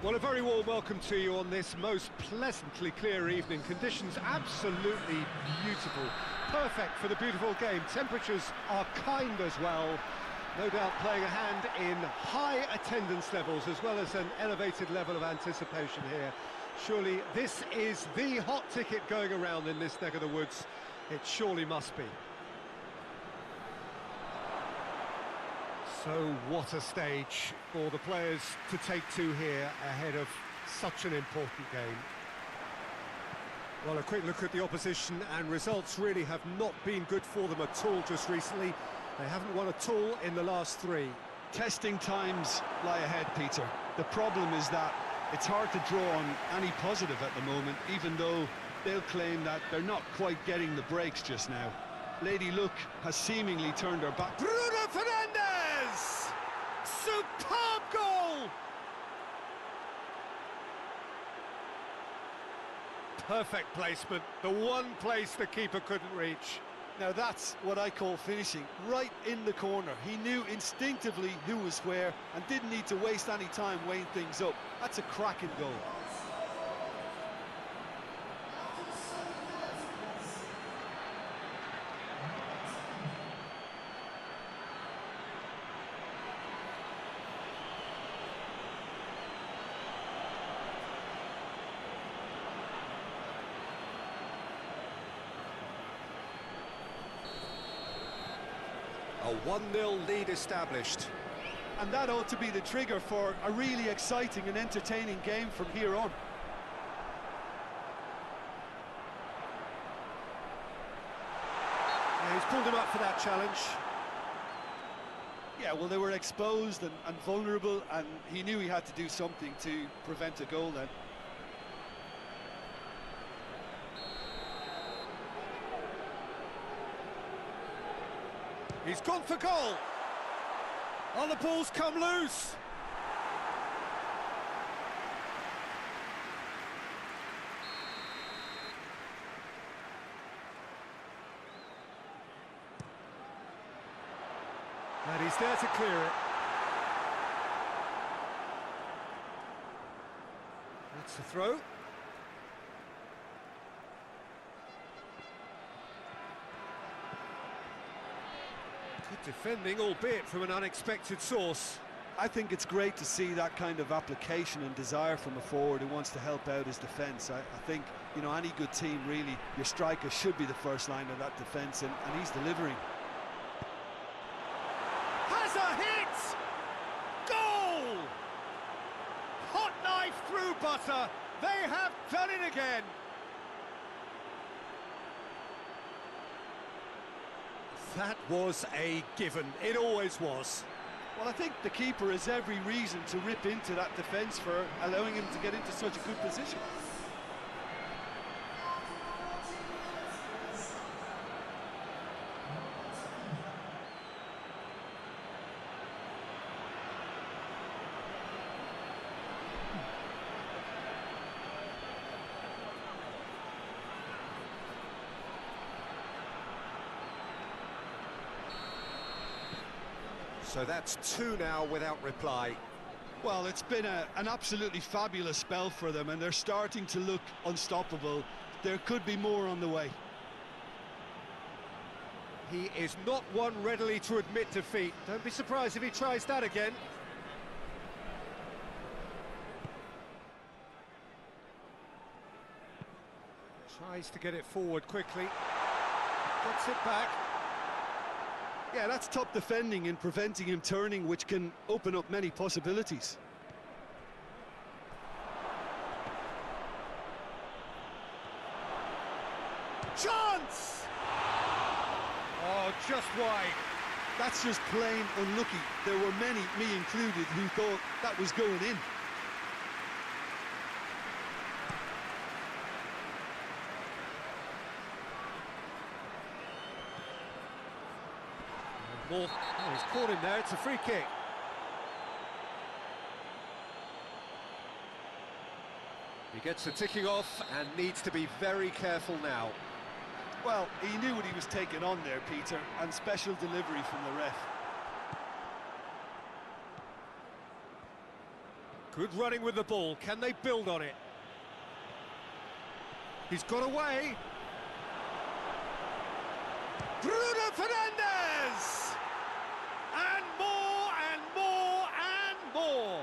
Well, a very warm welcome to you on this most pleasantly clear evening. Conditions absolutely beautiful. Perfect for the beautiful game. Temperatures are kind as well. No doubt playing a hand in high attendance levels as well as an elevated level of anticipation here. Surely this is the hot ticket going around in this neck of the woods. It surely must be. So what a stage for the players to take to here ahead of such an important game. Well, a quick look at the opposition, and results really have not been good for them at all just recently. They haven't won at all in the last three. Testing times lie ahead, Peter. The problem is that it's hard to draw on any positive at the moment, even though they'll claim that they're not quite getting the breaks just now. Lady Luck has seemingly turned her back. Bruno Fernandes! Superb goal! Perfect placement, the one place the keeper couldn't reach. Now that's what I call finishing, right in the corner. He knew instinctively who was where and didn't need to waste any time weighing things up. That's a cracking goal. A 1-0 lead established. And that ought to be the trigger for a really exciting and entertaining game from here on. Yeah, he's pulled him up for that challenge. Yeah, well, they were exposed and vulnerable, and he knew he had to do something to prevent a goal then. He's gone for goal. Oh, the ball's come loose. And he's there to clear it. That's the throw. Good defending, albeit from an unexpected source. I think it's great to see that kind of application and desire from a forward who wants to help out his defence. I think, you know, any good team, really, your striker should be the first line of that defence, and he's delivering. Has a hit! Goal! Hot knife through butter. They have done it again. That was a given. It always was. Well, I think the keeper has every reason to rip into that defence for allowing him to get into such a good position. So that's two now without reply. Well, it's been an absolutely fabulous spell for them, and they're starting to look unstoppable. There could be more on the way. He is not one readily to admit defeat. Don't be surprised if he tries that again. Tries to get it forward quickly. Gets it back. Yeah, that's top defending and preventing him turning, which can open up many possibilities. Chance! Oh, just wide. That's just plain unlucky. There were many, me included, who thought that was going in. Oh, he's caught him there, it's a free kick. He gets the ticking off and needs to be very careful now. Well, he knew what he was taking on there, Peter, and special delivery from the ref. Good running with the ball. Can they build on it? He's got away. Bruno Fernandes! And more and more and more.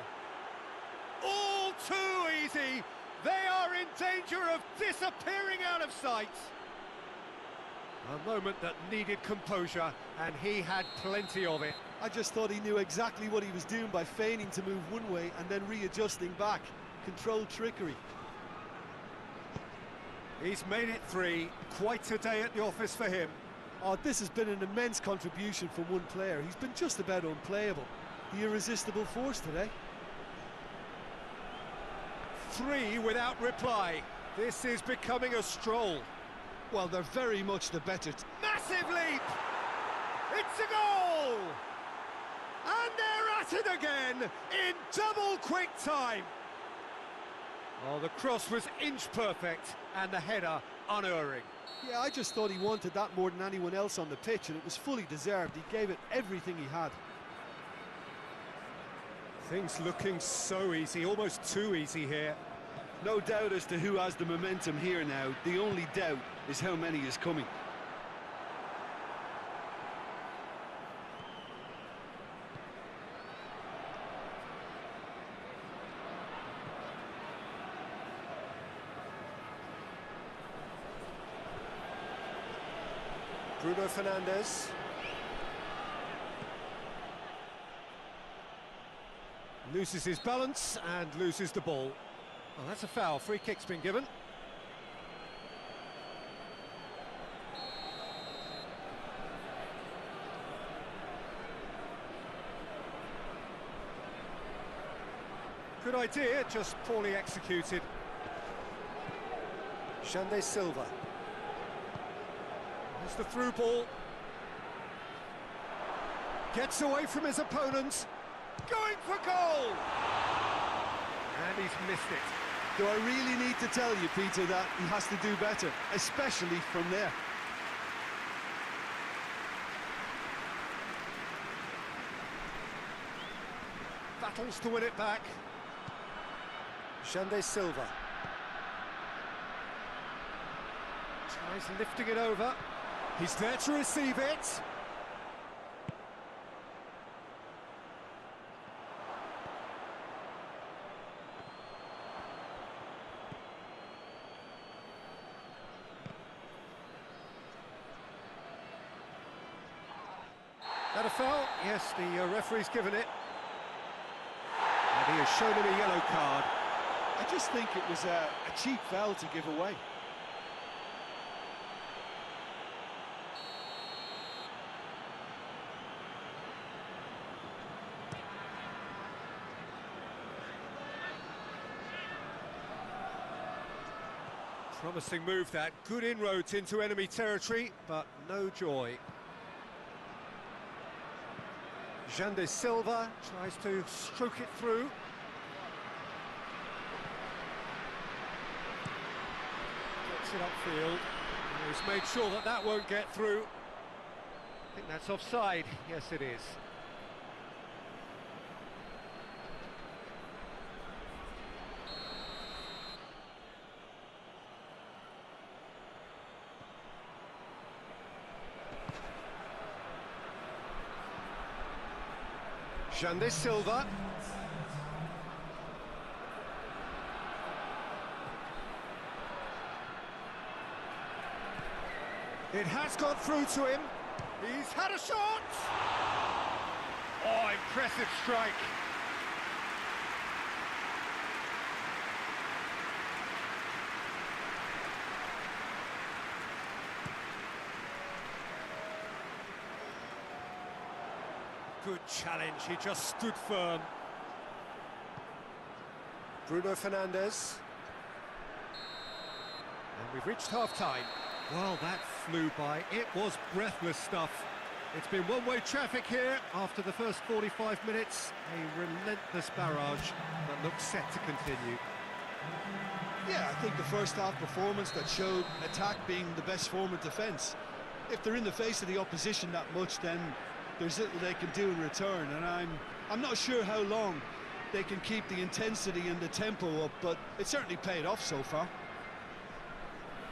All too easy. They are in danger of disappearing out of sight. A moment that needed composure, and he had plenty of it. I just thought he knew exactly what he was doing by feigning to move one way and then readjusting back. Controlled trickery. He's made it 3. Quite a day at the office for him. Oh, this has been an immense contribution from one player. He's been just about unplayable. The irresistible force today. 3 without reply. This is becoming a stroll. Well, they're very much the better. Massive leap! It's a goal! And they're at it again in double quick time. Oh, the cross was inch perfect and the header unerring. Yeah, I just thought he wanted that more than anyone else on the pitch, and it was fully deserved. He gave it everything he had. Things looking so easy, almost too easy here. No doubt as to who has the momentum here now. The only doubt is how many is coming. Bruno Fernandes. Loses his balance and loses the ball. Oh, that's a foul. Free kick's been given. Good idea, just poorly executed. Jangan Silva. There's the through ball. Gets away from his opponent. Going for goal! And he's missed it. Do I really need to tell you, Peter, that he has to do better, especially from there? Battles to win it back. Jangan Silva. Tries lifting it over. He's there to receive it. That a foul? Yes, the referee's given it. And he has shown him a yellow card. I just think it was a cheap foul to give away. Promising move that. Good inroads into enemy territory, but no joy. Jangan Silva tries to stroke it through. Gets it upfield. He's made sure that that won't get through. I think that's offside. Yes, it is. Jangan Silva. It has got through to him. He's had a shot. Oh, impressive strike. Good challenge, he just stood firm. Bruno Fernandes. And we've reached half-time. Well, that flew by. It was breathless stuff. It's been one-way traffic here after the first 45 minutes. A relentless barrage that looks set to continue. Yeah, I think the first half performance that showed attack being the best form of defence. If they're in the face of the opposition that much, then there's little they can do in return, and I'm not sure how long they can keep the intensity and the tempo up, but it certainly paid off so far.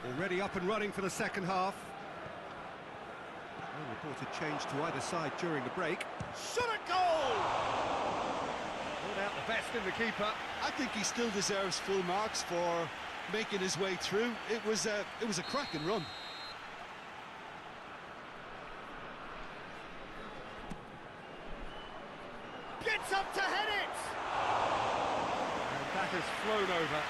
Already up and running for the second half. No reported change to either side during the break. Shot at goal! Not out the best in the keeper. I think he still deserves full marks for making his way through. It was a cracking run. Gets up to head it! And that has flown over.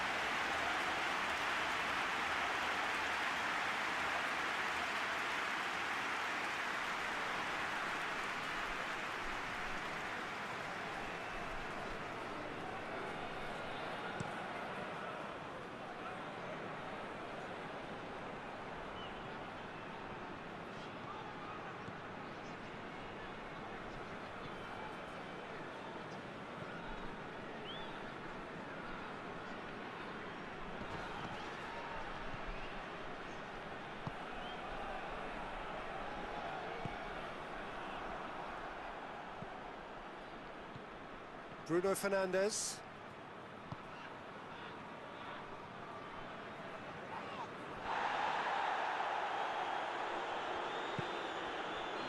Bruno Fernandes.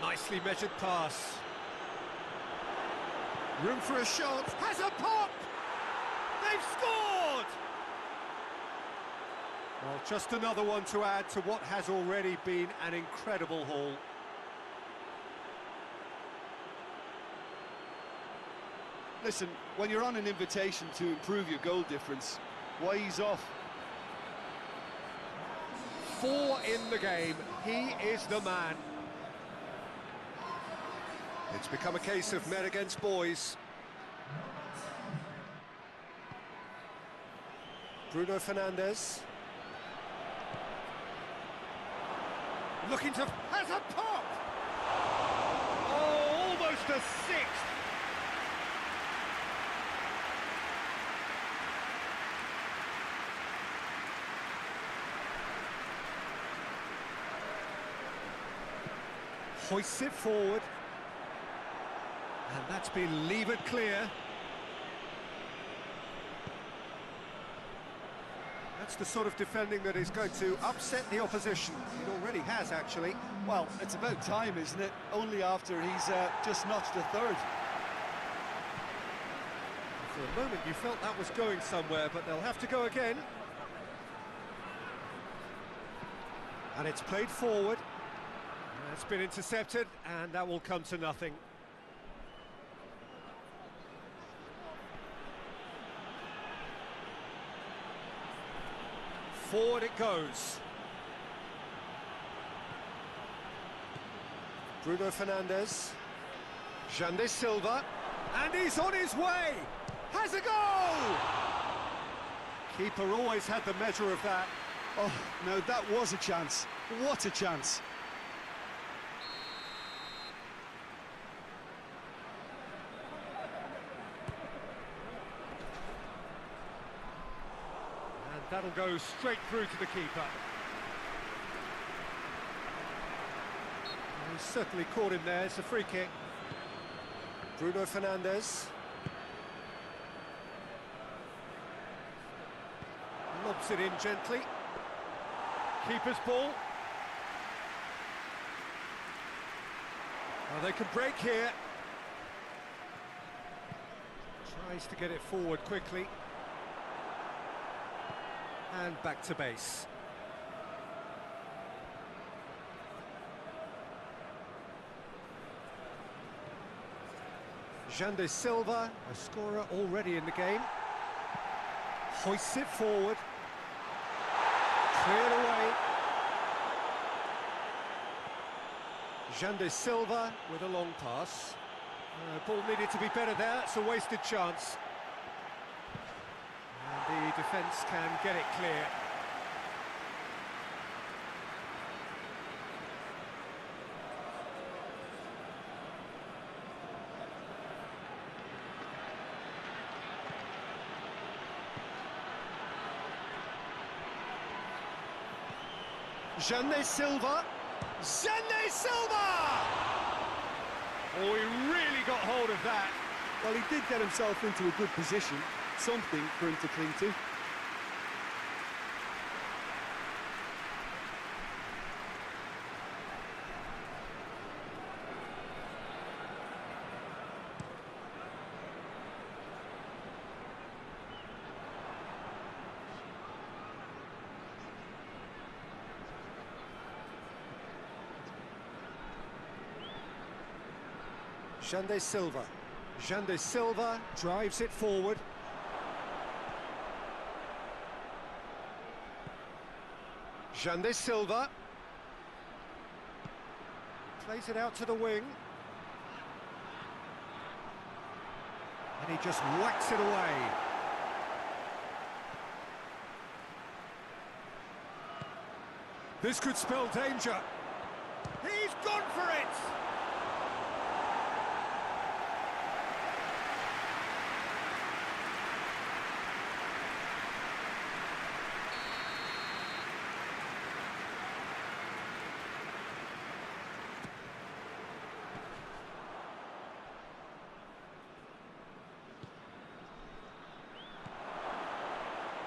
Nicely measured pass. Room for a shot. Has a pop! They've scored! Well, just another one to add to what has already been an incredible haul. Listen, when you're on an invitation to improve your goal difference, why ease off? 4 in the game. He is the man. It's become a case of men against boys. Bruno Fernandes. Looking to... has a pop! Oh, almost a sixth! Hoists it forward. And that's been levered clear. That's the sort of defending that is going to upset the opposition. It already has, actually. Well, it's about time, isn't it? Only after he's just notched a third. For a moment you felt that was going somewhere, but they'll have to go again. And it's played forward. It's been intercepted, and that will come to nothing. Forward it goes. Bruno Fernandes. Jangan Silva. And he's on his way! Has a goal! Keeper always had the measure of that. Oh, no, that was a chance. What a chance. That'll go straight through to the keeper. He's certainly caught him there. It's a free kick. Bruno Fernandes. Lobs it in gently. Keeper's ball. Well, they can break here. Tries to get it forward quickly. And back to base. Jangan Silva, a scorer already in the game. Hoists it forward. Cleared away. Jangan Silva with a long pass. Ball needed to be better there. It's a wasted chance. The defence can get it clear. Jangan Silva. Jangan Silva! Oh, he really got hold of that. Well, he did get himself into a good position, something for him to cling to. Jande Silva drives it forward. Jande Silva plays it out to the wing. And he just whacks it away. This could spell danger. He's gone for it!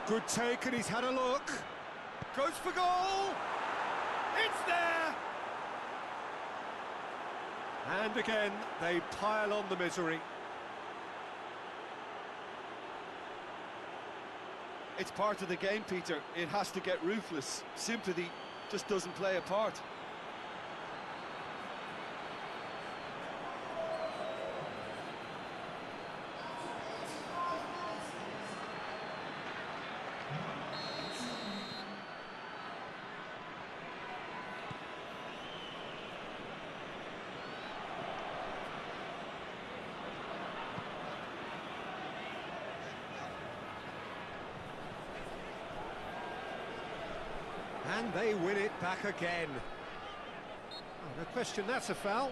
Good take, and he's had a look. Goes for goal! It's there! And again, they pile on the misery. It's part of the game, Peter. It has to get ruthless. Sympathy just doesn't play a part. And they win it back again. Oh, no question, that's a foul.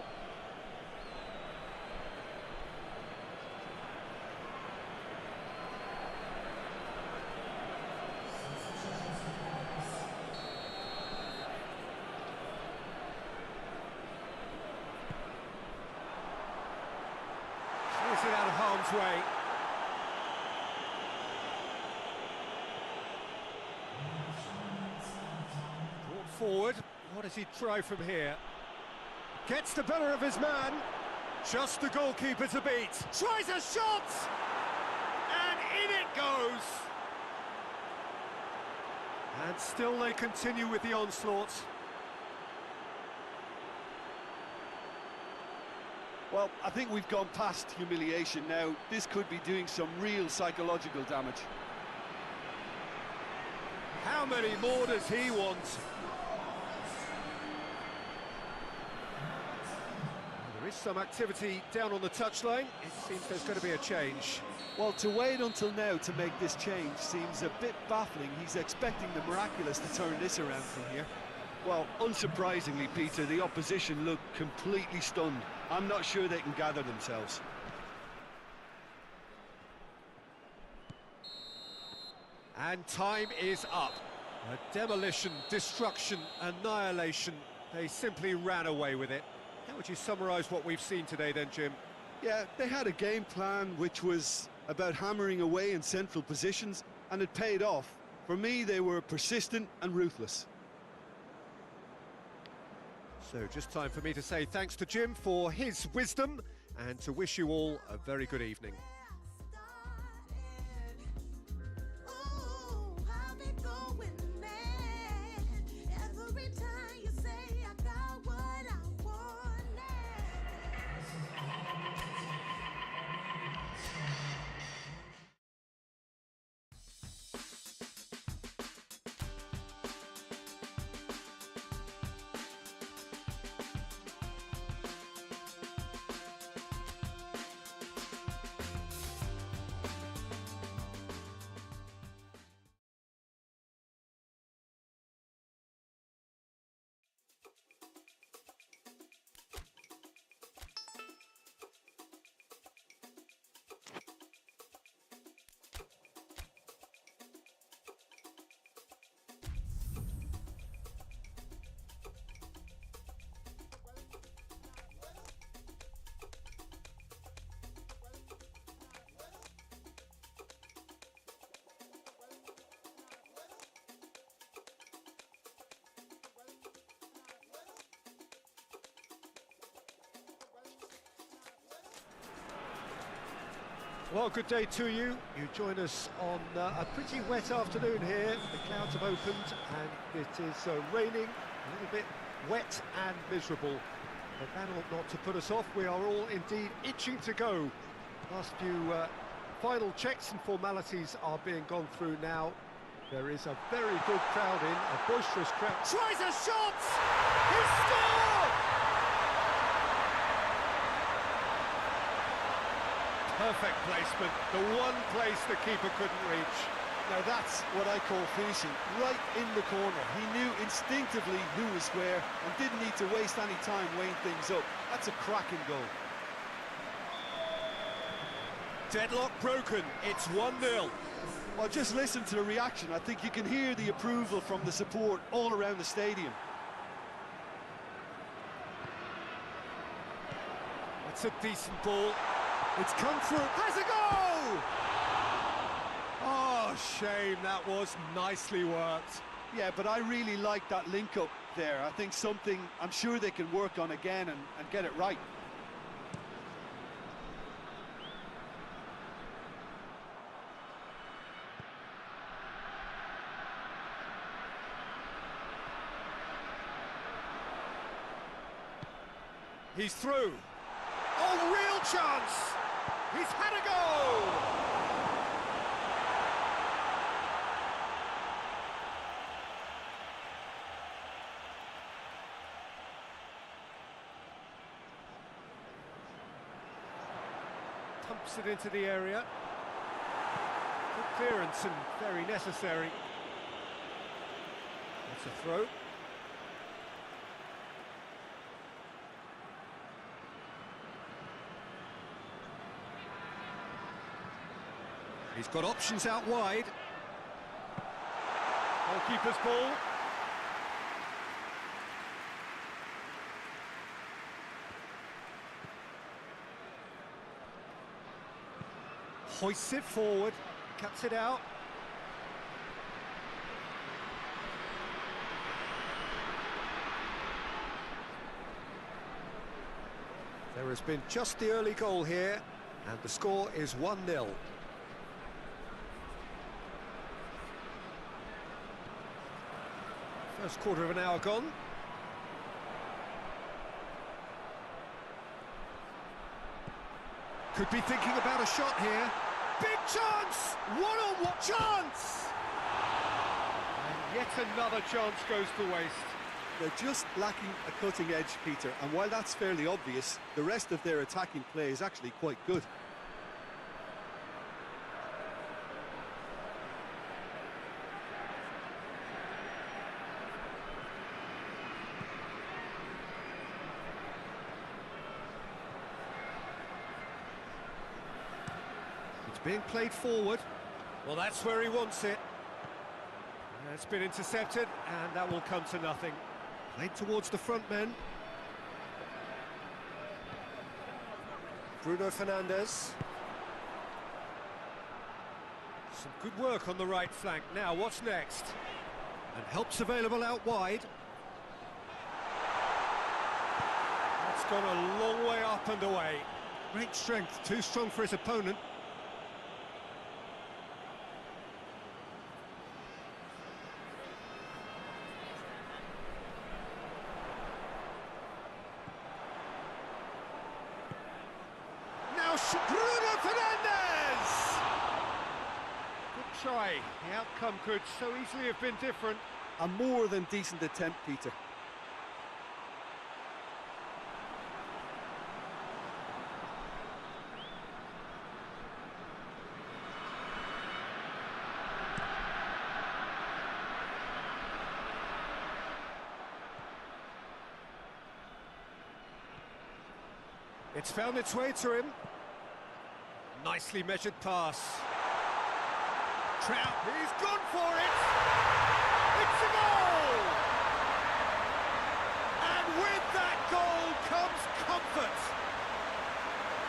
Clears it out of harm's way. Forward, what does he try from here? Gets the better of his man. Just the goalkeeper to beat. Tries a shot! And in it goes! And still they continue with the onslaught. Well, I think we've gone past humiliation now. This could be doing some real psychological damage. How many more does he want? There is some activity down on the touchline. It seems there's going to be a change. Well, to wait until now to make this change seems a bit baffling. He's expecting the miraculous to turn this around from here. Well, unsurprisingly, Peter, the opposition look completely stunned. I'm not sure they can gather themselves. And time is up. A demolition, destruction, annihilation. They simply ran away with it. How would you summarise what we've seen today then, Jim? Yeah, they had a game plan which was about hammering away in central positions, and it paid off. For me, they were persistent and ruthless. So just time for me to say thanks to Jim for his wisdom and to wish you all a very good evening. Well, good day to you. You join us on a pretty wet afternoon here. The clouds have opened and it is raining, a little bit wet and miserable. But that ought not to put us off. We are all indeed itching to go. Last few final checks and formalities are being gone through now. There is a very good crowd in, a boisterous crowd. Tries a shot! He scored! Perfect placement, the one place the keeper couldn't reach. Now that's what I call finishing, right in the corner. He knew instinctively who was where and didn't need to waste any time weighing things up. That's a cracking goal. Deadlock broken, it's 1-0. Well, just listen to the reaction. I think you can hear the approval from the support all around the stadium. That's a decent ball. It's come through. Has a goal! Oh, shame, that was nicely worked. Yeah, but I really like that link-up there. I think something I'm sure they can work on again and get it right. He's through. Oh, real chance! He's had a goal! Pumps it into the area. Good clearance and very necessary. That's a throw. He's got options out wide. Goalkeeper's ball. Hoists it forward, cuts it out. There has been just the early goal here, and the score is 1-0. First quarter of an hour gone. Could be thinking about a shot here. Big chance! One-on-one chance! And yet another chance goes to waste. They're just lacking a cutting edge, Peter, and while that's fairly obvious, the rest of their attacking play is actually quite good. Being played forward. Well, that's where he wants it. It's been intercepted, and that will come to nothing. Played towards the front men. Bruno Fernandes. Some good work on the right flank. Now, what's next? And help's available out wide. That's gone a long way up and away. Great strength, too strong for his opponent. Bruno Fernandes! Good try. The outcome could so easily have been different. A more than decent attempt, Peter. It's found its way to him. Nicely measured pass. Trout, he's gone for it! It's a goal! And with that goal comes comfort.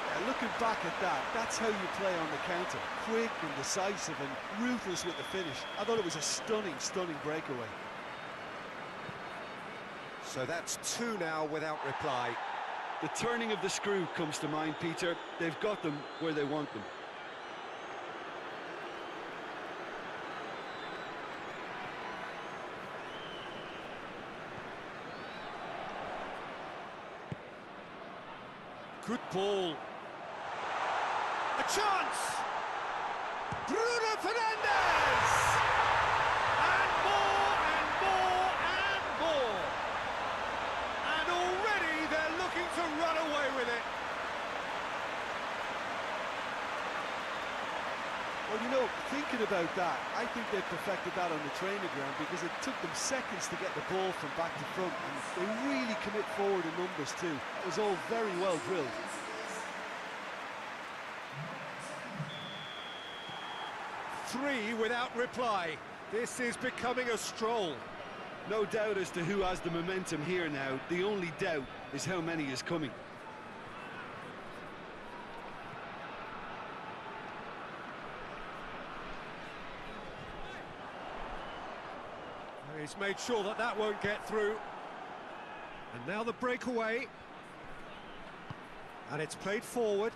Yeah, looking back at that, that's how you play on the counter. Quick and decisive and ruthless with the finish. I thought it was a stunning, stunning breakaway. So that's two now without reply. The turning of the screw comes to mind, Peter. They've got them where they want them. Good ball. A chance! Bruno Fernandes! And more and more and more. And already they're looking to run away with it. Well, you know, thinking about that, I think they perfected that on the training ground because it took them seconds to get the ball from back to front, and they really commit forward in numbers too. It was all very well drilled. Three without reply. This is becoming a stroll. No doubt as to who has the momentum here now. The only doubt is how many is coming. He's made sure that that won't get through. And now the breakaway. And it's played forward.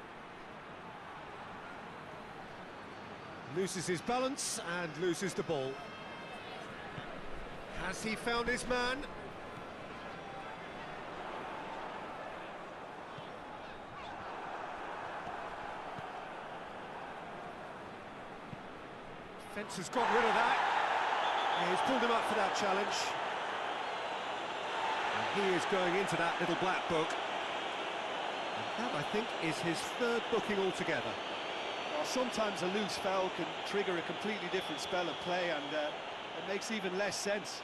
Loses his balance and loses the ball. Has he found his man? Defence has got rid of that. Yeah, he's pulled him up for that challenge. And he is going into that little black book. And that, I think, is his third booking altogether. Well, sometimes a loose foul can trigger a completely different spell of play, and it makes even less sense.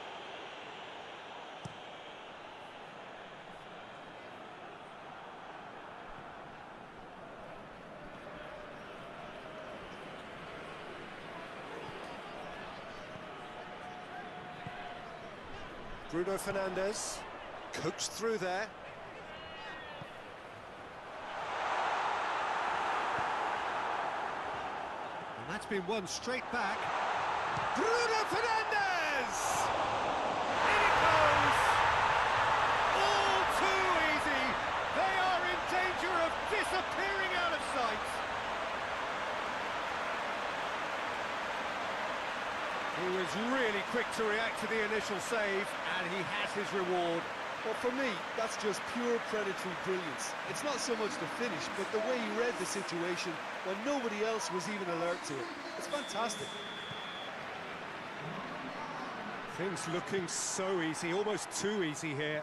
Bruno Fernandes coaxed through there. And that's been won straight back. Bruno Fernandes! In it goes! All too easy! They are in danger of disappearing out of sight! He was really quick to react to the initial save, and he has his reward. Well, for me, that's just pure predatory brilliance. It's not so much the finish, but the way he read the situation when nobody else was even alert to it. It's fantastic. Things looking so easy, almost too easy here.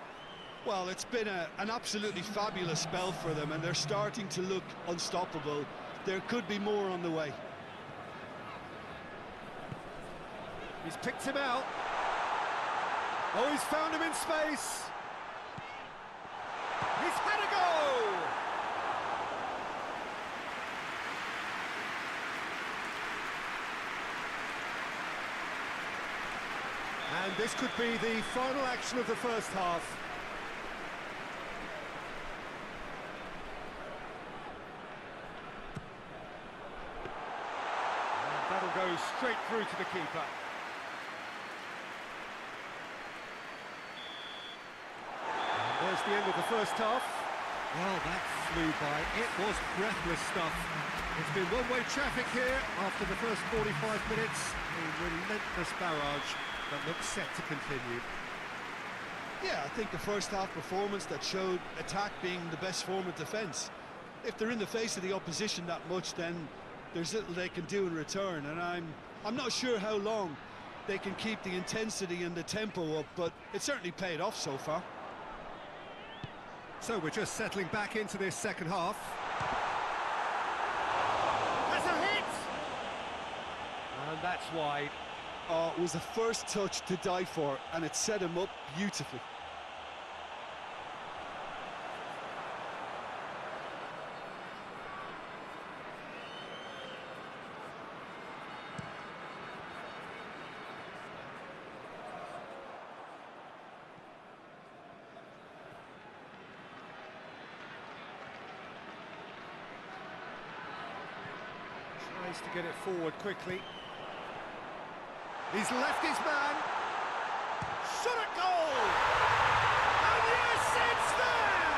Well, it's been an absolutely fabulous spell for them, and they're starting to look unstoppable. There could be more on the way. He's picked him out. Oh, he's found him in space. He's had a go! And this could be the final action of the first half. And that'll go straight through to the keeper. There's the end of the first half. Well, that flew by. It was breathless stuff. It's been one-way traffic here after the first 45 minutes. A relentless barrage that looks set to continue. Yeah, I think the first half performance that showed attack being the best form of defence. If they're in the face of the opposition that much, then there's little they can do in return, and I'm not sure how long they can keep the intensity and the tempo up, but it certainly paid off so far. So we're just settling back into this second half. That's a hit! And that's wide. Oh, it was the first touch to die for, and it set him up beautifully. Tries to get it forward quickly. He's left his man. Shot at goal! And yes, it's there!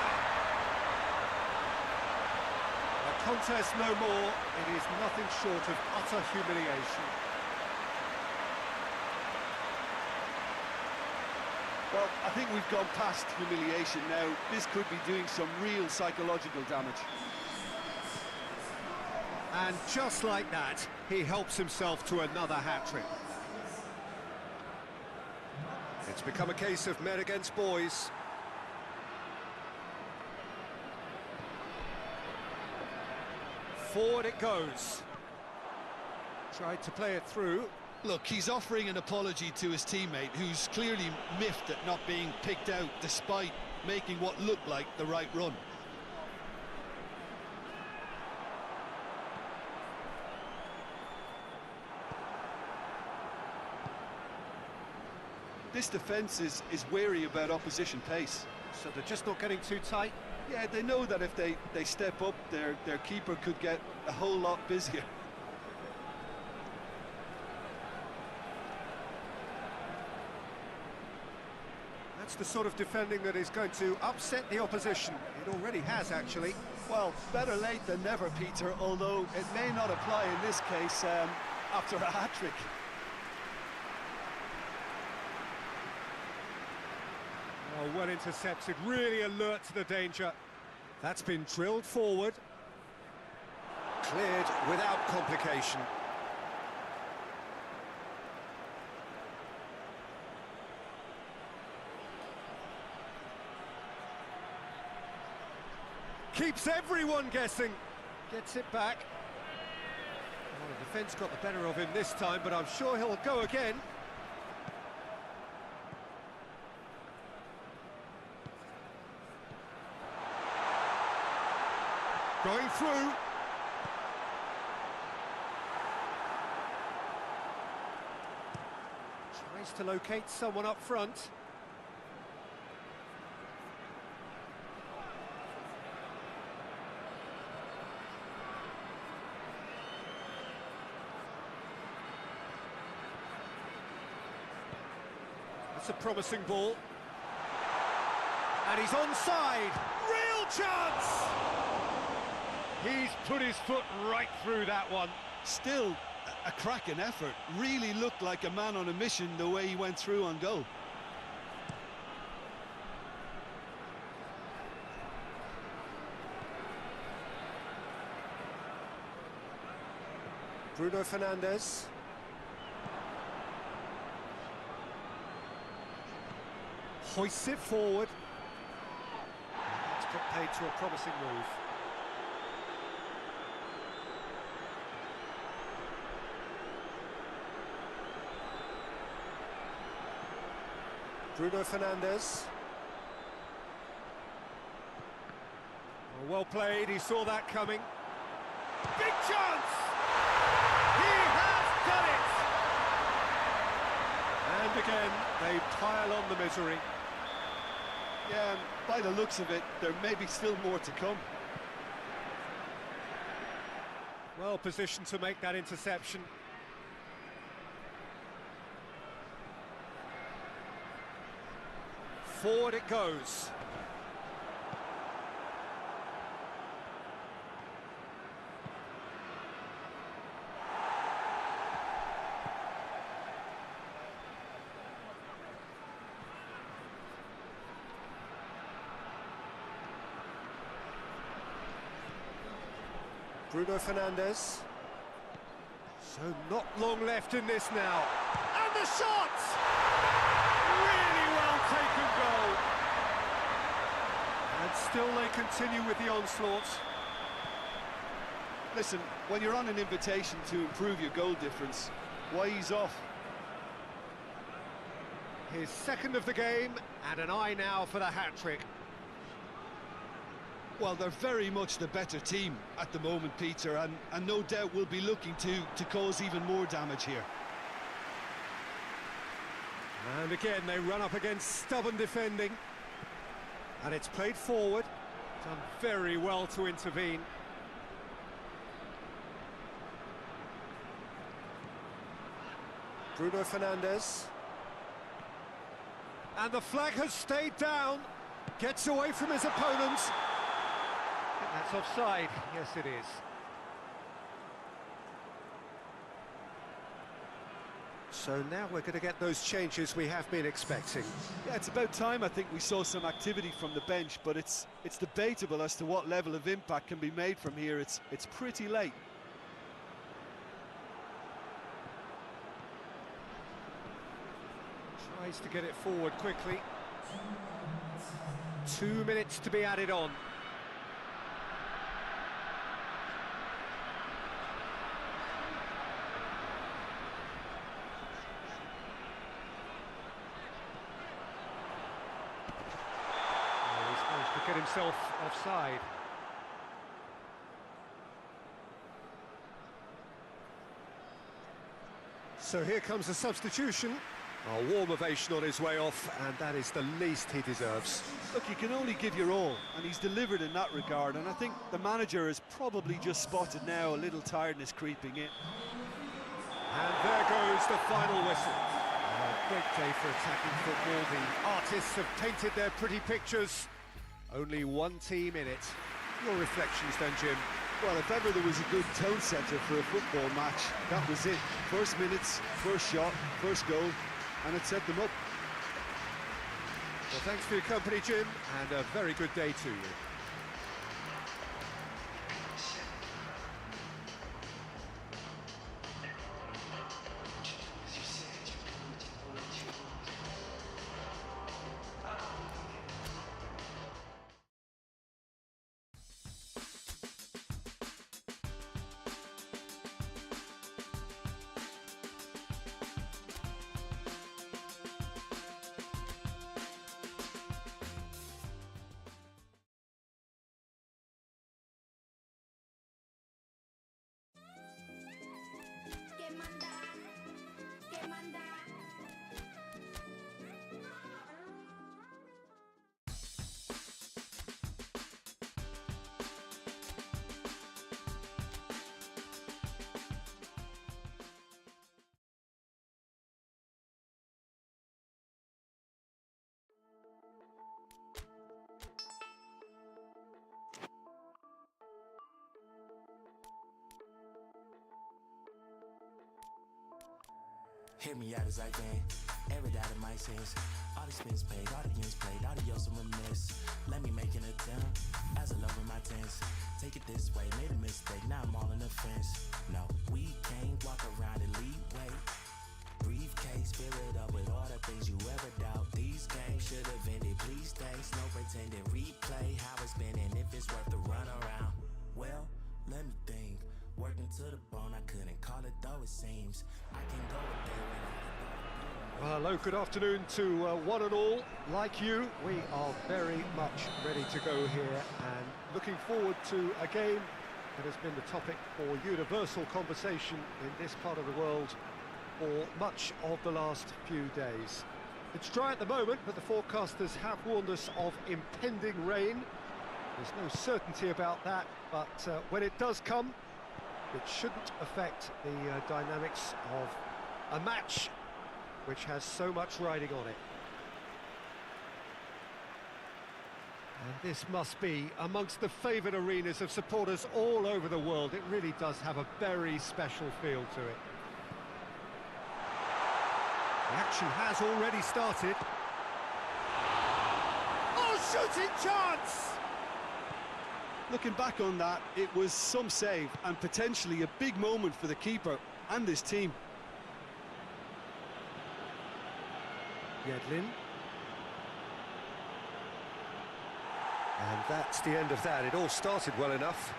A contest no more. It is nothing short of utter humiliation. Well, I think we've gone past humiliation now. This could be doing some real psychological damage. And just like that, he helps himself to another hat-trick. It's become a case of men against boys. Forward it goes. Tried to play it through. Look, he's offering an apology to his teammate, who's clearly miffed at not being picked out despite making what looked like the right run. This defence is wary about opposition pace. So they're just not getting too tight. Yeah, they know that if they step up, their keeper could get a whole lot busier. That's the sort of defending that is going to upset the opposition. It already has, actually. Well, better late than never, Peter, although it may not apply in this case after a hat-trick. Oh, well intercepted, really alert to the danger. That's been drilled forward. Cleared without complication. Keeps everyone guessing. Gets it back. Well, the defence got the better of him this time, but I'm sure he'll go again. Going through. Tries to locate someone up front. That's a promising ball. And he's onside. Real chance! He's put his foot right through that one. Still a cracking effort. Really looked like a man on a mission the way he went through on goal. Bruno Fernandes. Hoists it forward. It's put paid to a promising move. Bruno Fernandes. Oh, well played, he saw that coming. Big chance! He has done it! And again, they pile on the misery. Yeah, and by the looks of it, there may be still more to come. Well positioned to make that interception. Forward it goes. Bruno Fernandes. So not long left in this now. And the shot! Really well taken goal. And still they continue with the onslaught. Listen, when you're on an invitation to improve your goal difference, why ease off? His second of the game, and an eye now for the hat-trick. Well, they're very much the better team at the moment, Peter, and no doubt will be looking to cause even more damage here. And again, they run up against stubborn defending. And it's played forward. Done very well to intervene. Bruno Fernandes. And the flag has stayed down. Gets away from his opponents. I think that's offside. Yes, it is. So now we're going to get those changes we have been expecting. Yeah, it's about time I think we saw some activity from the bench, but it's debatable as to what level of impact can be made from here. It's pretty late. Tries to get it forward quickly. 2 minutes to be added on. He's managed to get himself offside. So here comes a substitution. A warm ovation on his way off, and that is the least he deserves. Look, you can only give your all, and he's delivered in that regard, and I think the manager has probably just spotted now a little tiredness creeping in. And there goes the final whistle. A great day for attacking football. The artists have painted their pretty pictures. Only one team in it. Your reflections then, Jim? Well, if ever there was a good tone setter for a football match, that was it. First minutes, first shot, first goal, and it set them up. Well, thanks for your company, Jim, and a very good day to you. Hear me out as I can, air it out of my sense. All expense paid, audience played, adios and remiss. Let me make an attempt, as I love in my tense. Take it this way, made a mistake, now I'm all in the fence. No, we can't walk around and lead way. Briefcase, fill it up with all the things you ever doubt. These games should have ended, please thanks. No pretending, replay how it's been and if it's worth the run around. Well, let me think. Working to the bone, I couldn't call it though it seems. I can go with there when Well, hello, good afternoon to one and all. Like you, we are very much ready to go here and looking forward to a game that has been the topic for universal conversation in this part of the world for much of the last few days. It's dry at the moment, but the forecasters have warned us of impending rain. There's no certainty about that, but when it does come, it shouldn't affect the dynamics of a match which has so much riding on it. And this must be amongst the favoured arenas of supporters all over the world. It really does have a very special feel to it. The action has already started. Oh, shooting chance! Looking back on that, it was some save and potentially a big moment for the keeper and his team. Yedlin. And that's the end of that. It all started well enough.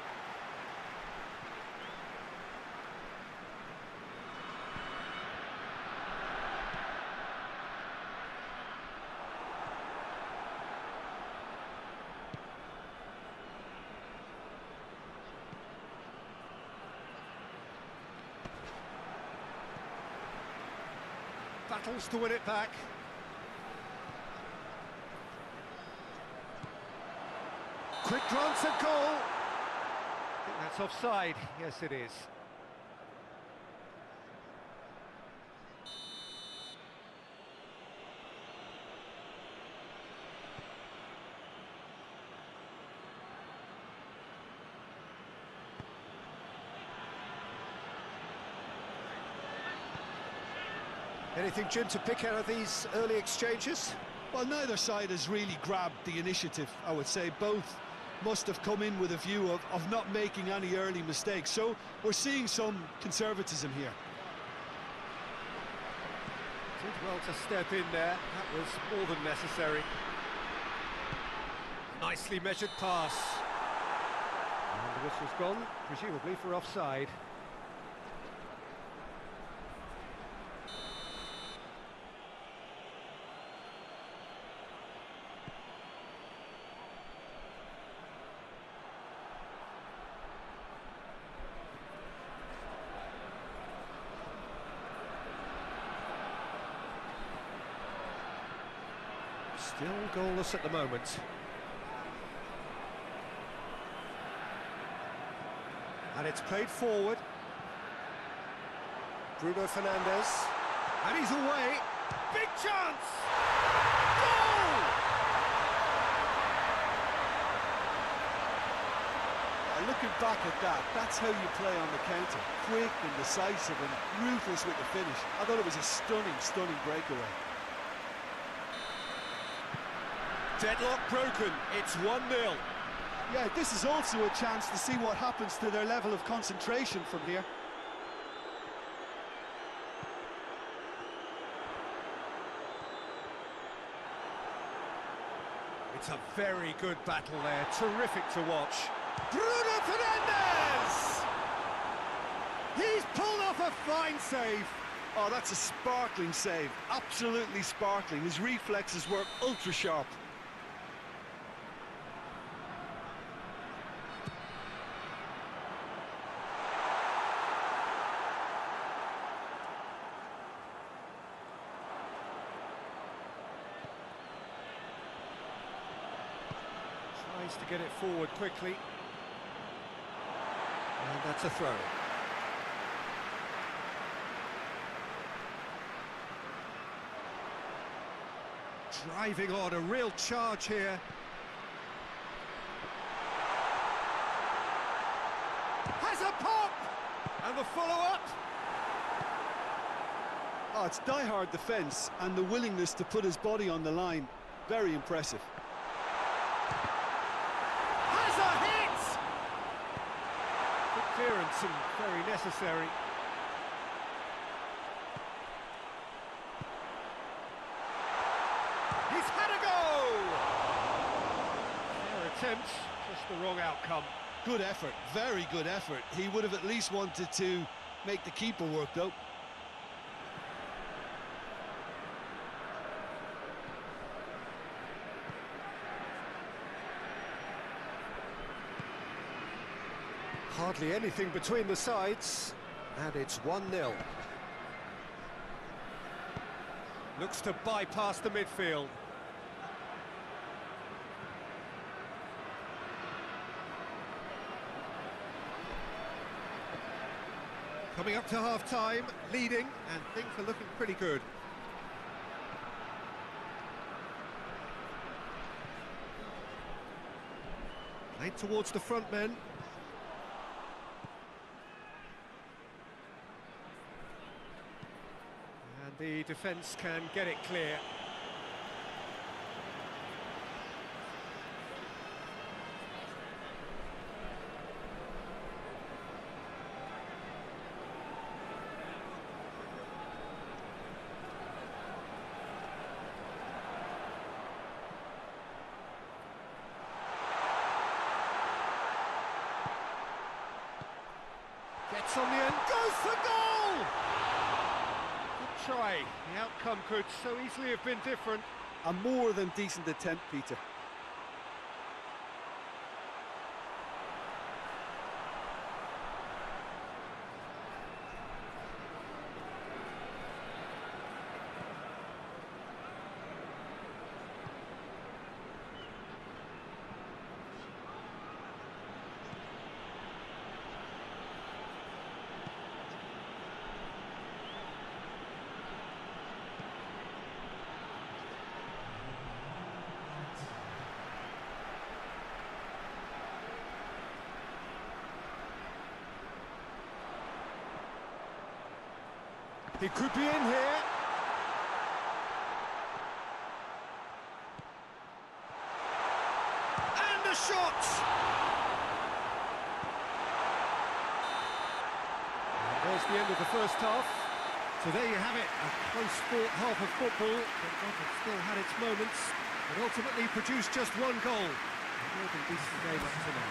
Battles to win it back. Quick glance at goal. I think that's offside. Yes, it is. Anything, Jim, to pick out of these early exchanges? Well, neither side has really grabbed the initiative, I would say. Both must have come in with a view of not making any early mistakes. So we're seeing some conservatism here. Did well to step in there. That was more than necessary. Nicely measured pass. And the whistle's gone, presumably for offside. Still goalless at the moment. And it's played forward. Bruno Fernandes. And he's away. Big chance! Goal! Looking back at that, that's how you play on the counter. Quick and decisive and ruthless with the finish. I thought it was a stunning, stunning breakaway. Deadlock broken, it's 1-0. Yeah, this is also a chance to see what happens to their level of concentration from here. It's a very good battle there, terrific to watch. Bruno Fernandes! He's pulled off a fine save. Oh, that's a sparkling save, absolutely sparkling. His reflexes were ultra sharp. Tries to get it forward quickly. And that's a throw. Driving on, a real charge here. Has a pop! And the follow-up. Oh, it's die-hard defence and the willingness to put his body on the line. Very impressive. Has a hit! Good clearance and very necessary. He's had a go! Fair attempt, just the wrong outcome. Good effort, very good effort. He would have at least wanted to make the keeper work, though. Hardly anything between the sides, and it's 1-0. Looks to bypass the midfield. Coming up to half-time, leading, and things are looking pretty good. Played towards the front men. And the defence can get it clear. Gets on the end, goes for goal! Good try. The outcome could so easily have been different. A more than decent attempt, Peter. He could be in here. a shot! And there's the end of the first half. So there you have it, a close-fought half of football, but one that still had its moments, and ultimately produced just one goal. A more than decent game up to now.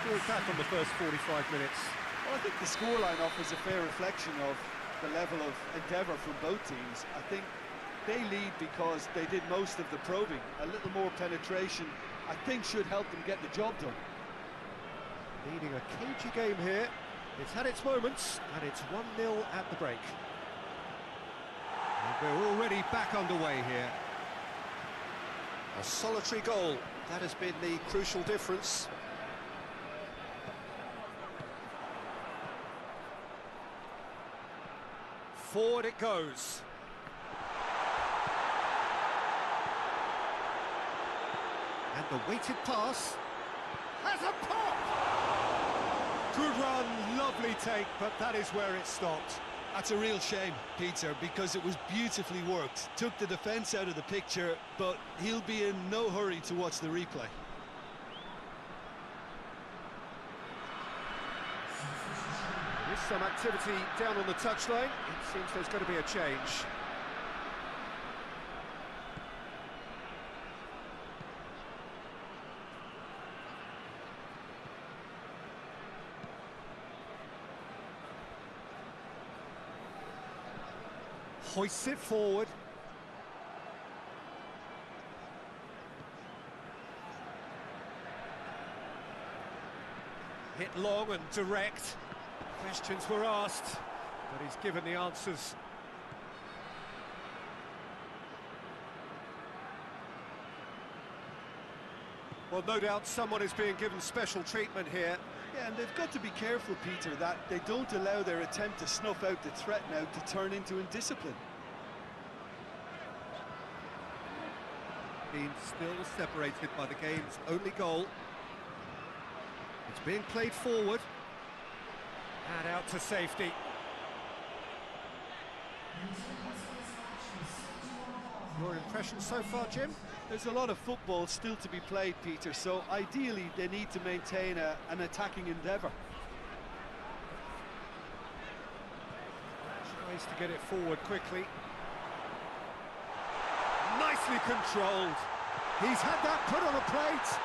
We're back on the first 45 minutes. Well, I think the scoreline offers a fair reflection of the level of endeavour from both teams. I think they lead because they did most of the probing. A little more penetration, I think, should help them get the job done. Leading a cagey game here. It's had its moments, and it's 1-0 at the break. And we're already back underway here. A solitary goal, that has been the crucial difference. Forward it goes. And the weighted pass has a pop! Good run, lovely take, but that is where it stopped. That's a real shame, Peter, because it was beautifully worked. Took the defence out of the picture, but he'll be in no hurry to watch the replay. There is some activity down on the touchline. It seems there's going to be a change. Hoists it forward. Hit long and direct. Questions were asked, but he's given the answers. Well, no doubt someone is being given special treatment here. Yeah, and they've got to be careful, Peter, that they don't allow their attempt to snuff out the threat now to turn into indiscipline. Being still separated by the game's only goal. It's being played forward. And out to safety. Your impressions so far, Jim? There's a lot of football still to be played, Peter, so ideally they need to maintain an attacking endeavour. Tries to get it forward quickly. Nicely controlled. He's had that put on a plate.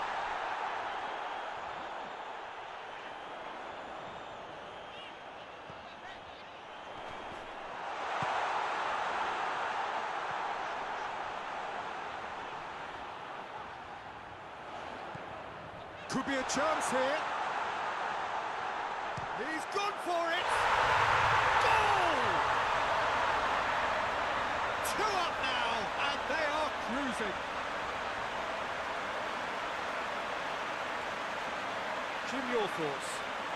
Could be a chance here. He's gone for it. Goal! 2 up now, and they are cruising. Jim, your thoughts?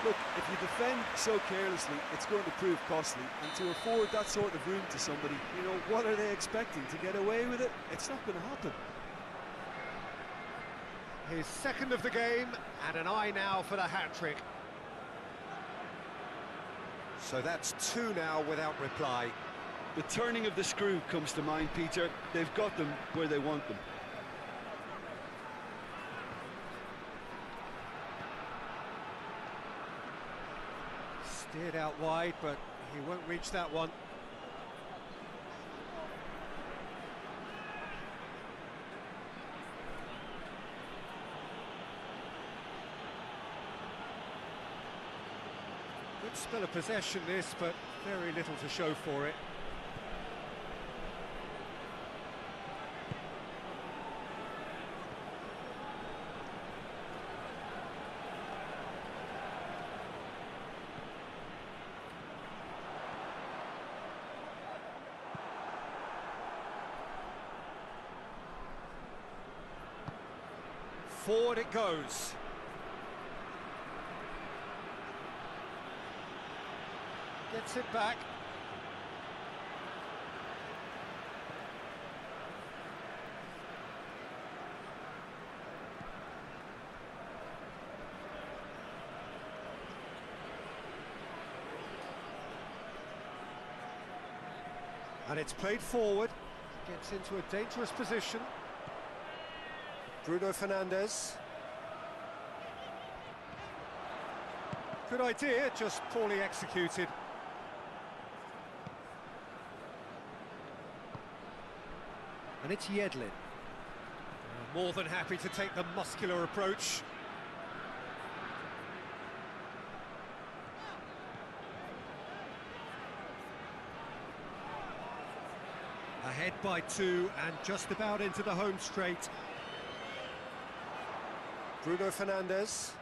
Look, if you defend so carelessly, it's going to prove costly. And to afford that sort of room to somebody, you know, what are they expecting? To get away with it? It's not going to happen. His second of the game, and an eye now for the hat-trick. So that's 2 now without reply. The turning of the screw comes to mind, Peter. They've got them where they want them. Steered out wide, but he won't reach that one. Good spell of possession this, but very little to show for it. Forward it goes. Gets it back. And it's played forward. Gets into a dangerous position. Bruno Fernandes. Good idea, just poorly executed. And it's Yedlin. More than happy to take the muscular approach. Ahead by 2 and just about into the home straight. Bruno Fernandes.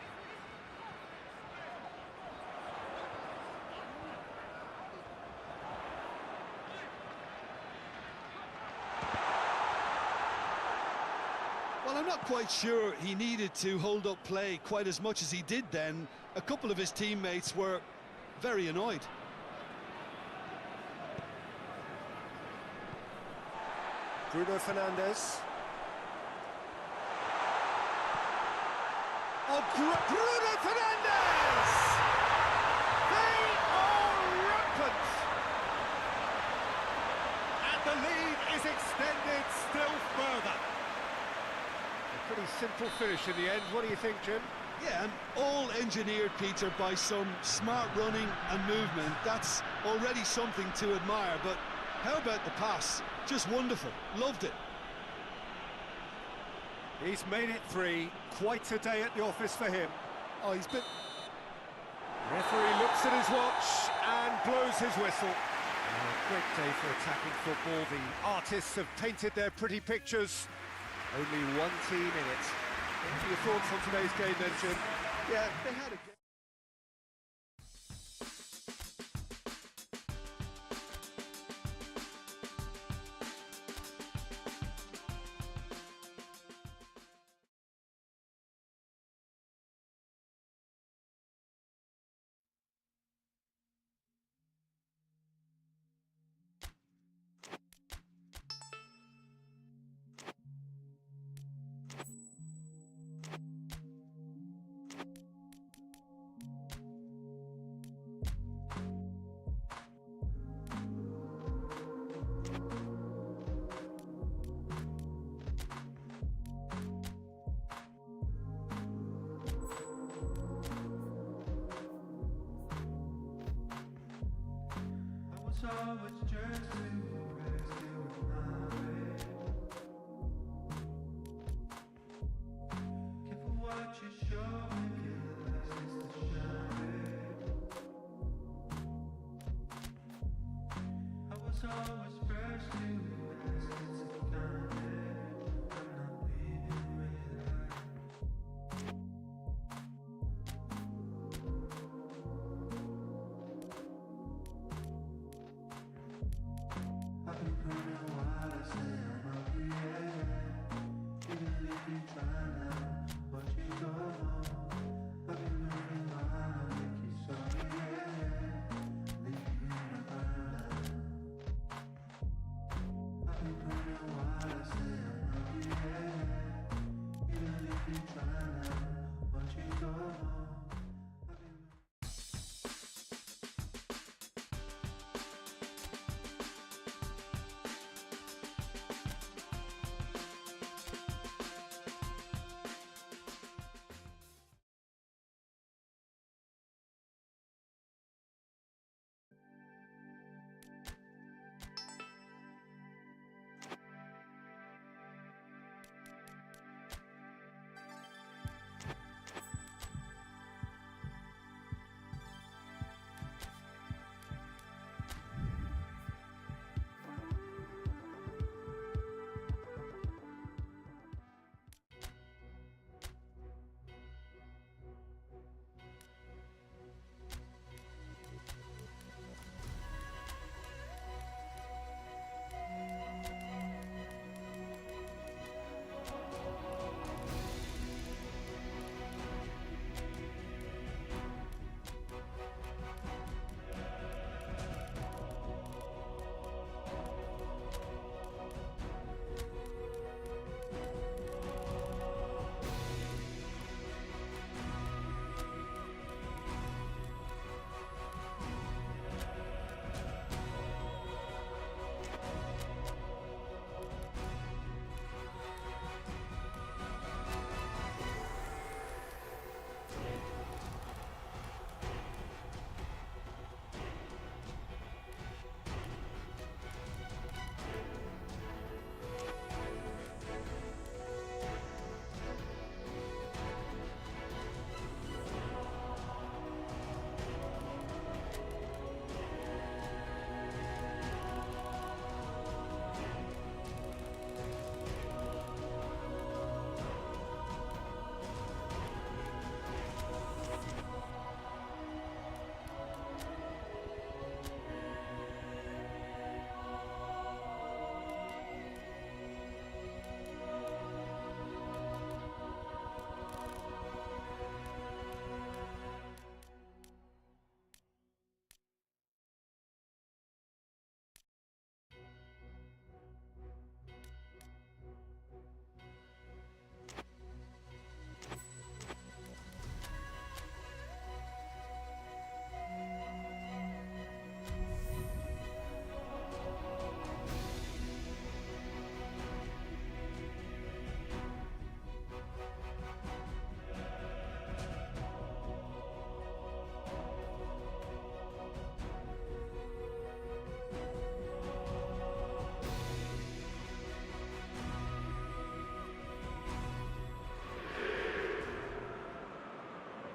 Well, I'm not quite sure he needed to hold up play quite as much as he did then. A couple of his teammates were very annoyed. Bruno Fernandes. Oh, Bruno Fernandes! They are rampant! And the lead is extended still further. A pretty simple finish in the end. What do you think, Jim? Yeah, and all engineered, Peter, by some smart running and movement. That's already something to admire, but how about the pass? Just wonderful. Loved it. He's made it 3. Quite a day at the office for him. Oh, he's been... Referee looks at his watch and blows his whistle. Great day for attacking football. The artists have painted their pretty pictures. Only one team in it. What are your thoughts on today's game then, Jim? Yeah, they had a... Always just to impress you with my way. Careful what you show me, your license to shine. I was always first to invest in kind. I'm not leaving without. I've been running while I say I'm not here. Even if you try now, what you go on. I've been running while I make you sorry. Leave you in the fire. I've been running while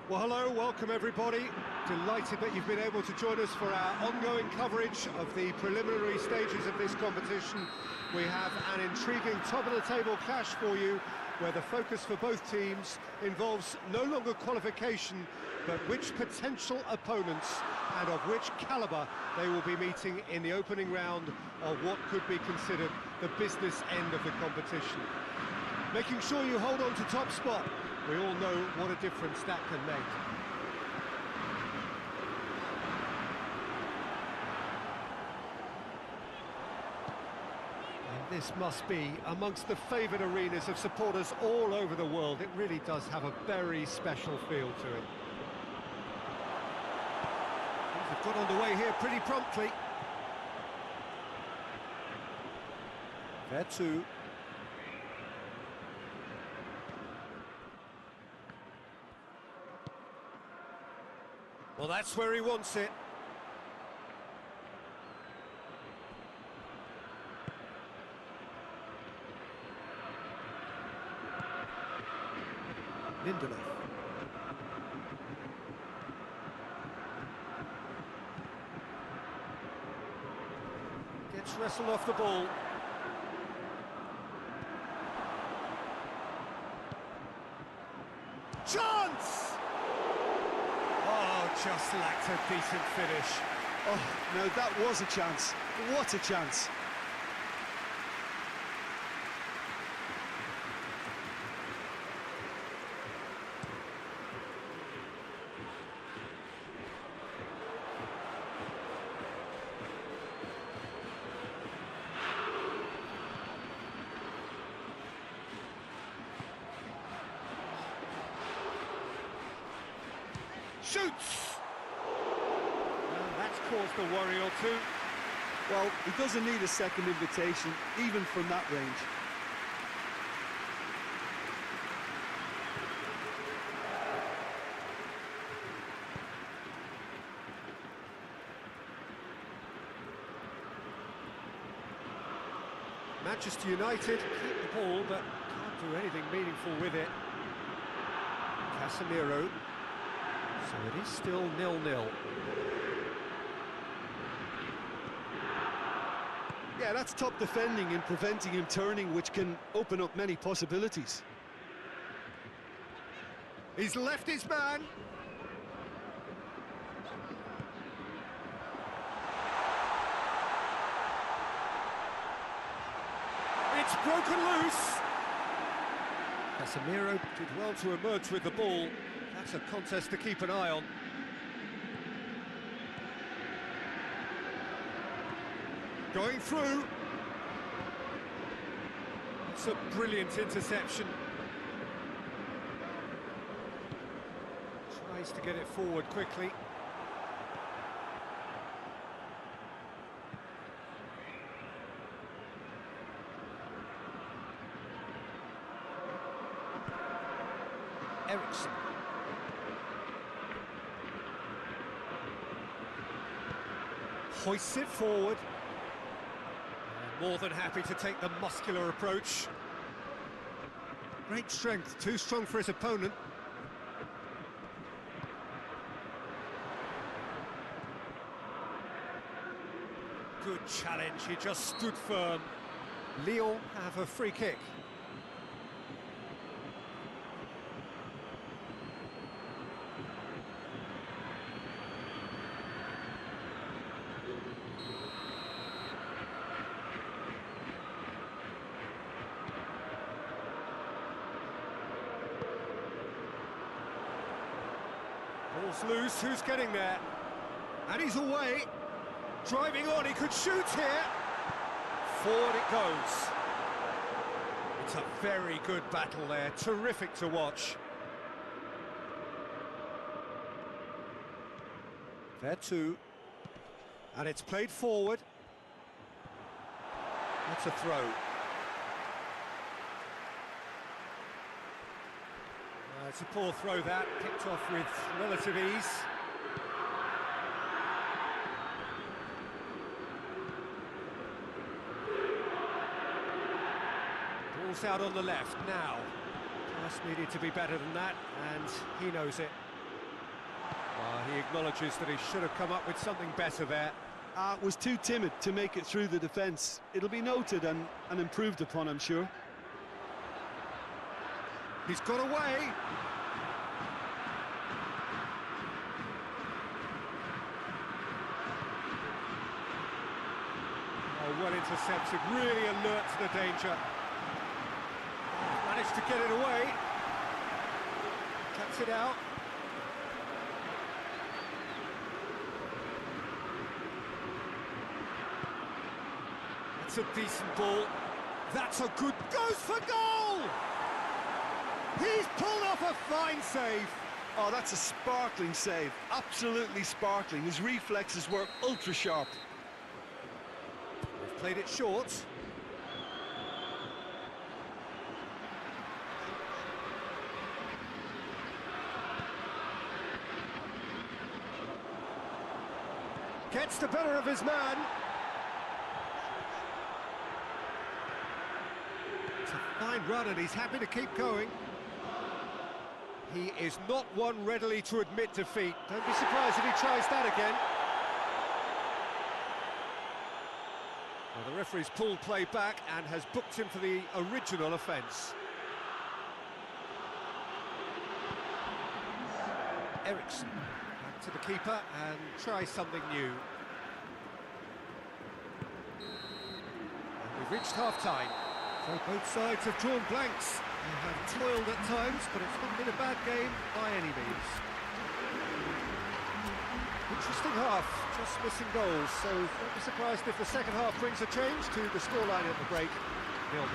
Well, hello, welcome everybody. Delighted that you've been able to join us for our ongoing coverage of the preliminary stages of this competition. We have an intriguing top-of-the-table clash for you, where the focus for both teams involves no longer qualification, but which potential opponents and of which calibre they will be meeting in the opening round of what could be considered the business end of the competition. Making sure you hold on to top spot. We all know what a difference that can make. And this must be amongst the favoured arenas of supporters all over the world. It really does have a very special feel to it. They've got underway here pretty promptly. There too. Well, that's where he wants it. Lindelof. Gets wrestled off the ball. Chance! Oh, just lacked a decent finish. Oh, now that was a chance. What a chance. Shoots! Well, that's caused a worry or two. Well, he doesn't need a second invitation, even from that range. Manchester United keep the ball, but can't do anything meaningful with it. Casemiro. So it is still 0-0. Yeah, that's top defending and preventing him turning, which can open up many possibilities. He's left his man. It's broken loose. Casemiro did well to emerge with the ball. That's a contest to keep an eye on. Going through. It's a brilliant interception. Tries to get it forward quickly. Ericsson. Hoists it forward. More than happy to take the muscular approach. Great strength, too strong for his opponent. Good challenge, he just stood firm. Lyon have a free kick. Ball's loose, who's getting there? And he's away. Driving on, he could shoot here. Forward it goes. It's a very good battle there, terrific to watch. There too. And it's played forward. That's a throw. It's a poor throw that, picked off with relative ease. Ball's out on the left now. Pass needed to be better than that, and he knows it. He acknowledges that he should have come up with something better there. Was too timid to make it through the defence. It'll be noted and improved upon, I'm sure. He's got away. Oh, well intercepted, really alert to the danger. Managed to get it away. Cuts it out. That's a decent ball. That's a good... Goes for goal! He's pulled off a fine save. Oh, that's a sparkling save. Absolutely sparkling. His reflexes were ultra sharp. They've played it short. Gets the better of his man. It's a fine run and he's happy to keep going. He is not one readily to admit defeat. Don't be surprised if he tries that again. Well, the referee's pulled play back and has booked him for the original offence. Eriksson back to the keeper and try something new. And we've reached half-time. So both sides have drawn blanks. They have toiled at times, but it's not been a bad game by any means. Interesting half, just missing goals, so don't be surprised if the second half brings a change to the scoreline at the break. 0-0.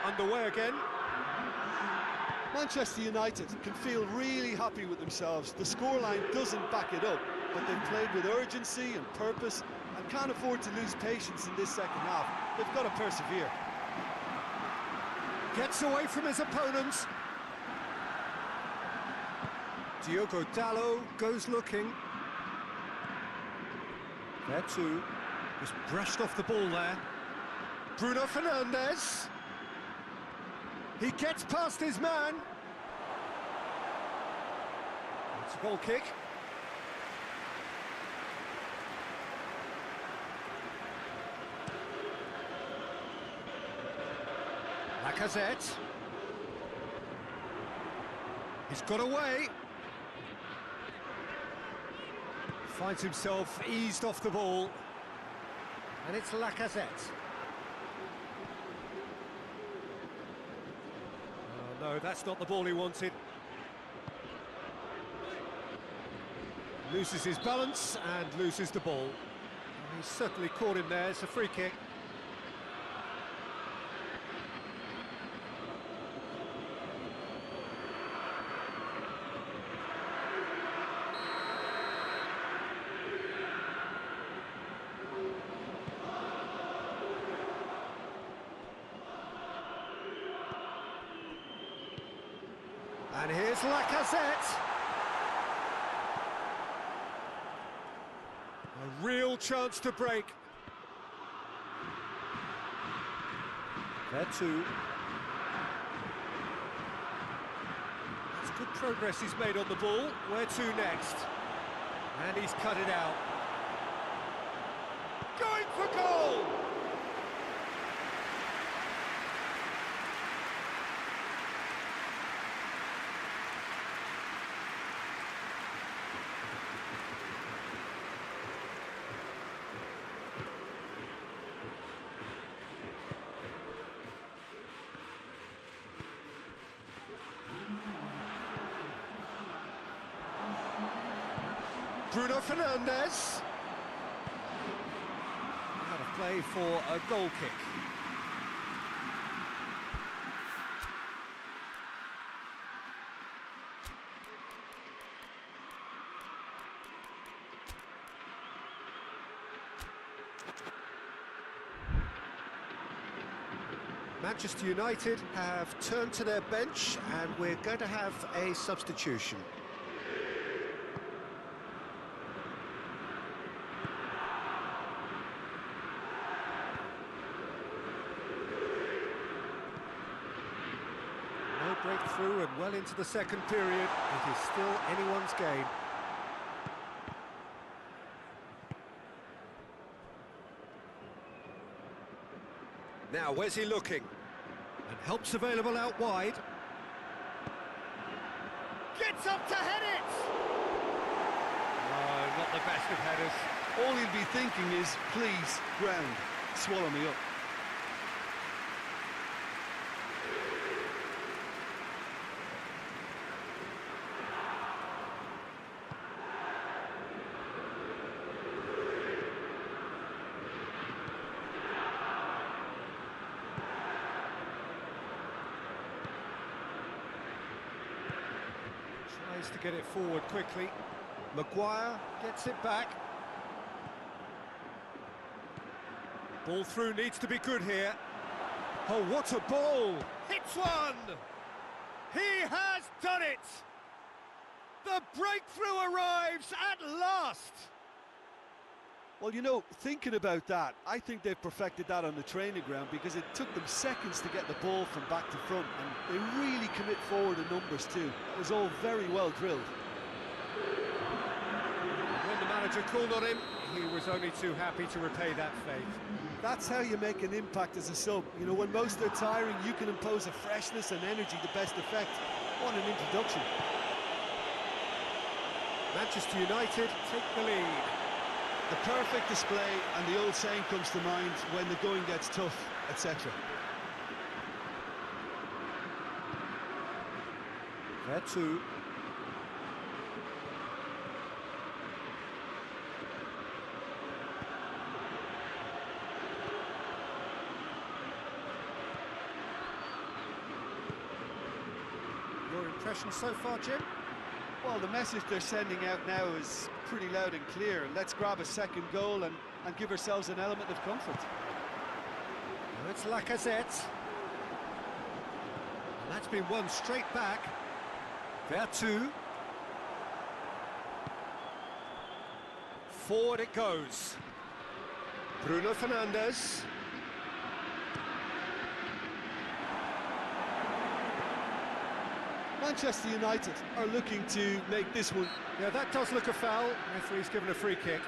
Underway again. Manchester United can feel really happy with themselves. The scoreline doesn't back it up, but they've played with urgency and purpose and can't afford to lose patience in this second half. They've got to persevere. Gets away from his opponents. Diogo Dalot goes looking. There too. Just brushed off the ball there. Bruno Fernandes. He gets past his man. It's a goal kick. Lacazette. He's got away. Finds himself eased off the ball. And it's Lacazette. No, that's not the ball he wanted. Loses his balance and loses the ball. He's certainly caught him there. It's a free kick. And here's Lacazette. A real chance to break. There too. That's good progress he's made on the ball. Where to next? And he's cut it out. Going for goal! Bruno Fernandes. Out of play for a goal kick. Manchester United have turned to their bench and we're going to have a substitution. No breakthrough and well into the second period. It is still anyone's game. Now, where's he looking? And help's available out wide. Gets up to head it! No, not the best of headers. All he'll be thinking is, please, ground, swallow me up. Tries to get it forward quickly. Maguire gets it back. Ball through needs to be good here. Oh, what a ball! Hits one! He has done it! The breakthrough arrives at last! Well, you know, thinking about that, I think they've perfected that on the training ground because it took them seconds to get the ball from back to front, and they really commit forward in numbers too. That was all very well drilled. When the manager called on him, he was only too happy to repay that faith. That's how you make an impact as a sub. You know, when most are tiring, you can impose a freshness and energy to best effect. What an introduction. Manchester United take the lead. The perfect display, and the old saying comes to mind, when the going gets tough, etc. There too. Your impression so far, Jim? Well, the message they're sending out now is pretty loud and clear. Let's grab a second goal and give ourselves an element of comfort. Now it's Lacazette. And that's been won straight back. Vertu. Forward it goes. Bruno Fernandes. Manchester United are looking to make this one. Yeah, that does look a foul. Referee's given a free kick.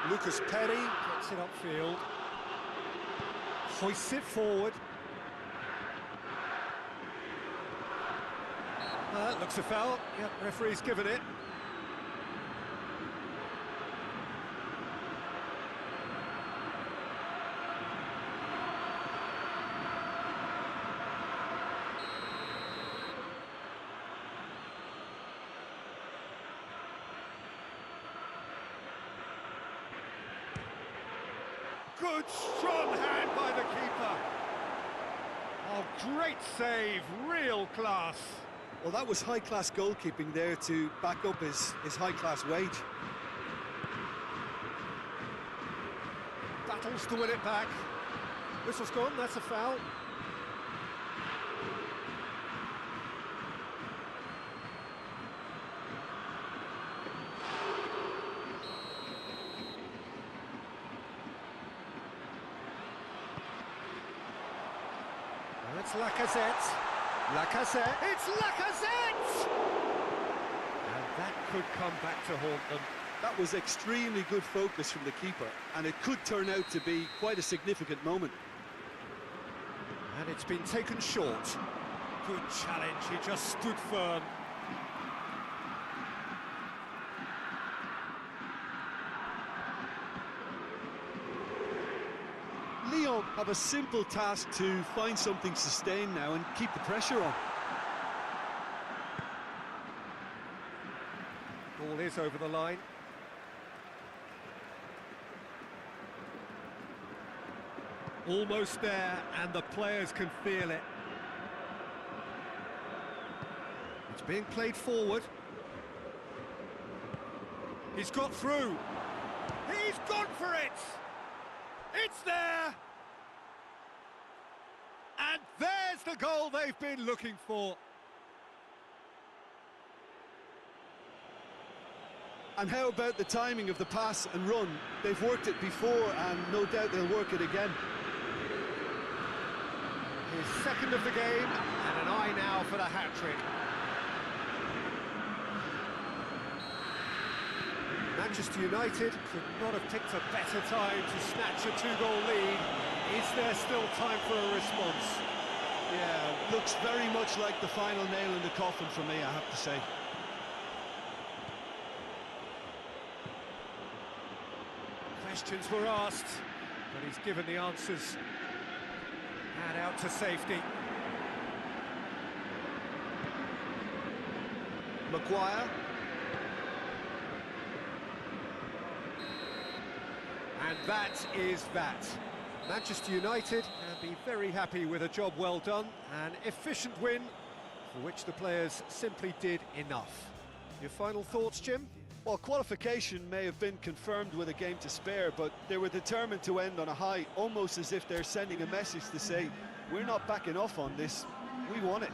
Lucas Perry gets it upfield. Hoists it forward. That looks a foul. Yep, referee's given it. Good strong hand by the keeper. Oh, great save, real class. Well, that was high-class goalkeeping there to back up his high-class wage. Battles to win it back. Whistle's gone, that's a foul. Now it's Lacazette. Lacazette. It's Lacazette! And that could come back to haunt them. That was extremely good focus from the keeper, and it could turn out to be quite a significant moment. And it's been taken short. Good challenge, he just stood firm. have a simple task to find something sustained now and keep the pressure on. Ball is over the line. Almost there, and the players can feel it. It's being played forward. He's got through. He's gone for it! It's there! And there's the goal they've been looking for. And how about the timing of the pass and run? They've worked it before, and no doubt they'll work it again. His second of the game, and an eye now for the hat-trick. Manchester United could not have picked a better time to snatch a two-goal lead. Is there still time for a response? Yeah, looks very much like the final nail in the coffin for me, I have to say. Questions were asked, but he's given the answers. And out to safety. Maguire. And that is that. Manchester United can be very happy with a job well done, an efficient win for which the players simply did enough. Your final thoughts, Jim? Well, qualification may have been confirmed with a game to spare, but they were determined to end on a high, almost as if they're sending a message to say, we're not backing off on this, we want it.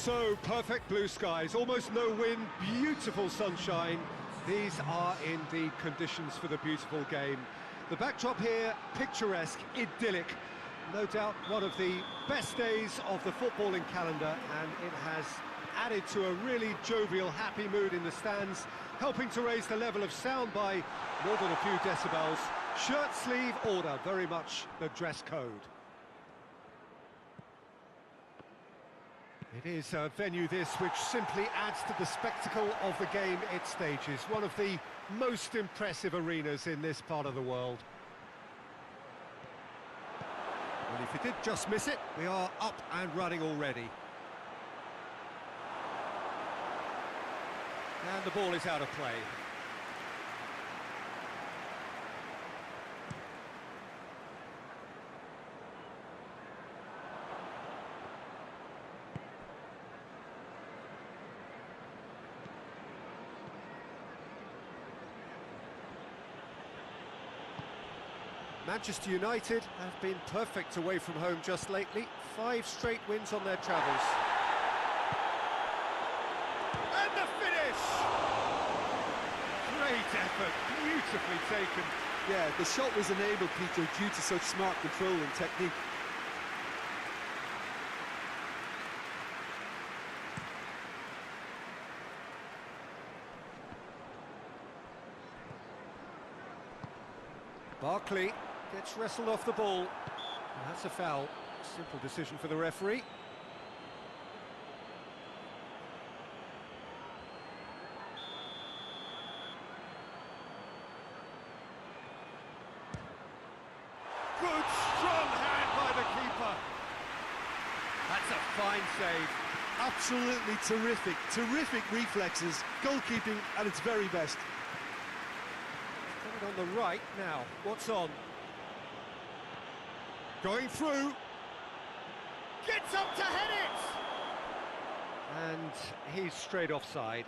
So, perfect blue skies, almost no wind, beautiful sunshine. These are indeed conditions for the beautiful game. The backdrop here, picturesque, idyllic. No doubt one of the best days of the footballing calendar, and it has added to a really jovial, happy mood in the stands, helping to raise the level of sound by more than a few decibels. Shirt sleeve order, very much the dress code. It is a venue this which simply adds to the spectacle of the game it stages. One of the most impressive arenas in this part of the world. Well, if you did just miss it, we are up and running already. And the ball is out of play. Manchester United have been perfect away from home just lately. 5 straight wins on their travels. And the finish! Great effort, beautifully taken. Yeah, the shot was enabled, Peter, due to such smart control and technique. Barkley gets wrestled off the ball. And that's a foul. Simple decision for the referee. Good, strong hand by the keeper. That's a fine save. Absolutely terrific reflexes, goalkeeping at its very best. On the right now, what's on? Going through. Gets up to head it! And he's straight offside.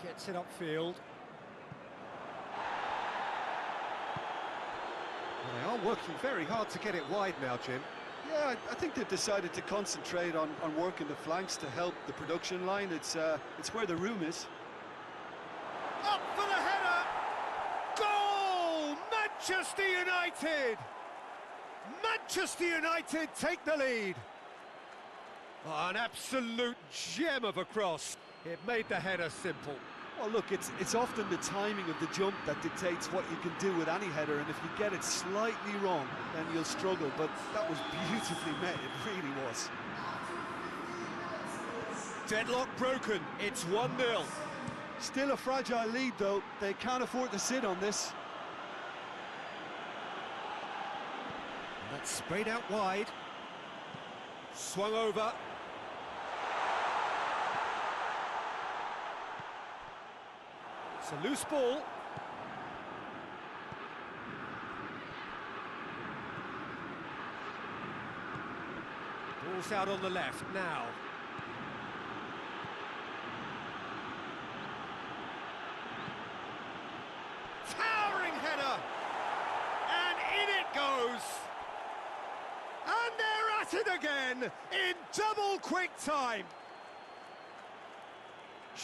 Gets it upfield. Well, they are working very hard to get it wide now, Jim. Yeah, I think they've decided to concentrate on working the flanks to help the production line. It's where the room is. Up for the header! Goal! Manchester United! Manchester United take the lead. Oh, an absolute gem of a cross. It made the header simple. Well, look, it's often the timing of the jump that dictates what you can do with any header, and if you get it slightly wrong, then you'll struggle, but that was beautifully met, it really was. Deadlock broken, it's 1-0. Still a fragile lead, though. They can't afford to sit on this. That's sprayed out wide. Swung over. It's a loose ball. Ball's out on the left now. Towering header! And in it goes! And they're at it again in double quick time.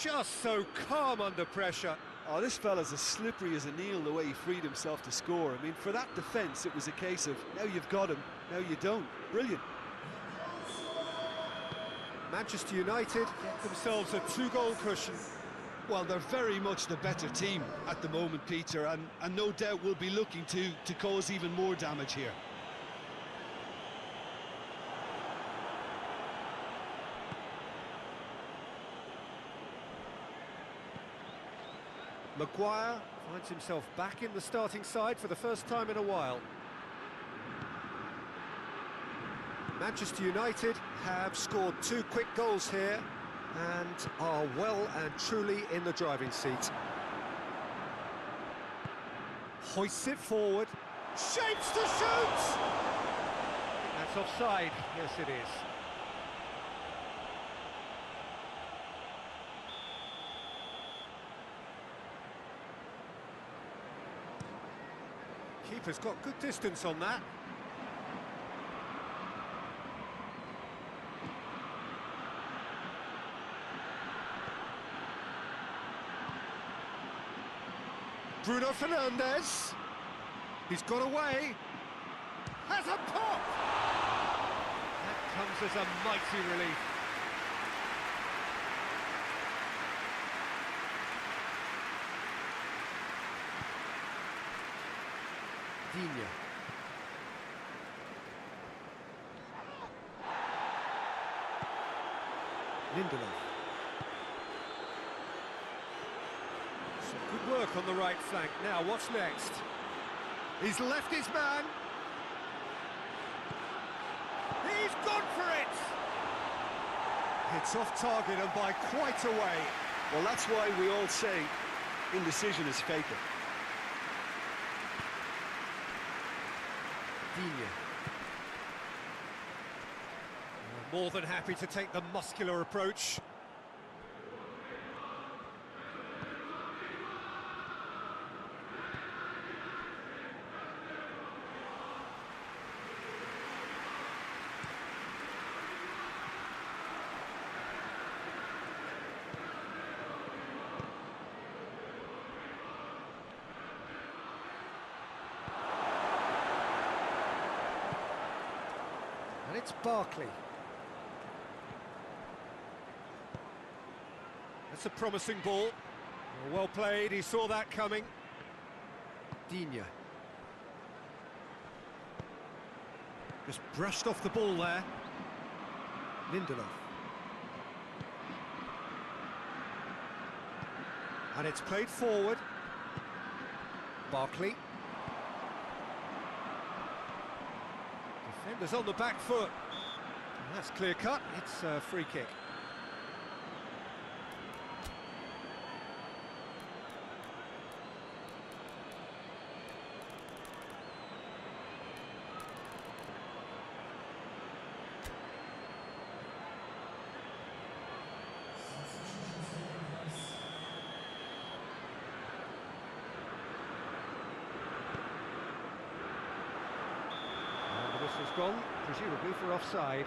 Just so calm under pressure. Oh, this fella's as slippery as an eel, the way he freed himself to score. I mean, for that defence, it was a case of, now you've got him, now you don't. Brilliant. Manchester United get themselves a 2-goal cushion. Well, they're very much the better team at the moment, Peter, and no doubt will be looking to cause even more damage here. Maguire finds himself back in the starting side for the first time in a while. Manchester United have scored 2 quick goals here and are well and truly in the driving seat. Hoists it forward, shapes to shoot! That's offside, yes it is. Keeper's got good distance on that. Bruno Fernandes. He's got away. Has a pop! That comes as a mighty relief. Digne. Lindelof. Some good work on the right flank. Now, what's next? He's left his man. He's gone for it! It's off target and by quite a way. Well, that's why we all say indecision is fatal. Digne. More than happy to take the muscular approach. And it's Barkley. That's a promising ball. Well played, he saw that coming. Digne. Just brushed off the ball there. Lindelof. And it's played forward. Barkley. Defenders on the back foot. And that's clear cut, it's a free kick. Has gone, presumably for offside.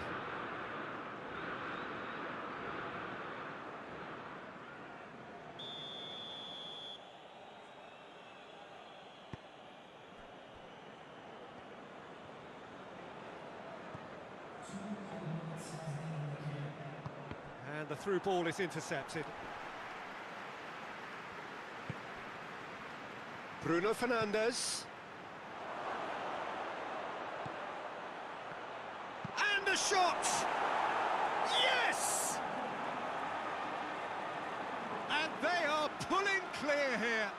And the through ball is intercepted. Bruno Fernandes. Shot! Yes! And they are pulling clear here.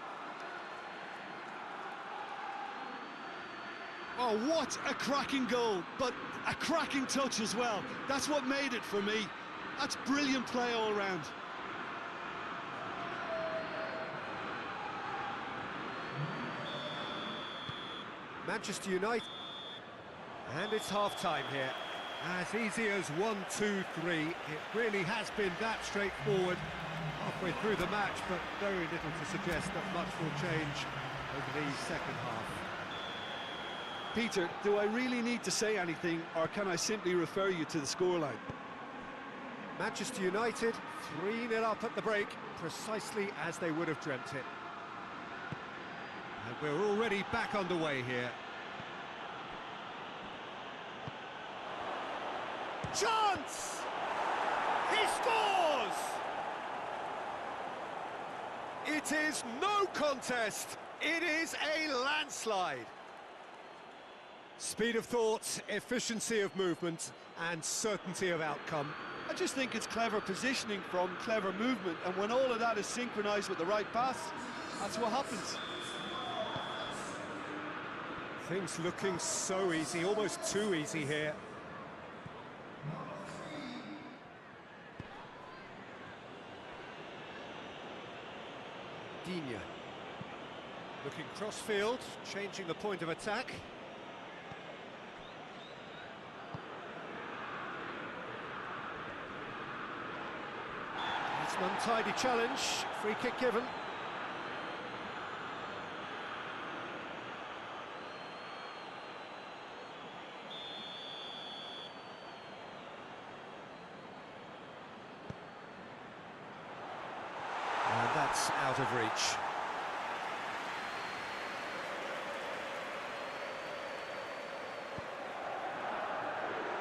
Oh, what a cracking goal, but a cracking touch as well. That's what made it for me. That's brilliant play all round. Manchester United. And it's half-time here. As easy as 1, 2, 3. It really has been that straightforward halfway through the match, but very little to suggest that much will change over the second half. Peter, do I really need to say anything, or can I simply refer you to the scoreline? Manchester United 3-0 up at the break, precisely as they would have dreamt it. And we're already back underway here. Chance! He scores! It is no contest. It is a landslide. Speed of thought, efficiency of movement, and certainty of outcome. I just think it's clever positioning from clever movement, and when all of that is synchronised with the right pass, that's what happens. Things looking so easy, almost too easy here. Digne. Looking cross-field, changing the point of attack. It's an untidy challenge, free kick given. that's out of reach.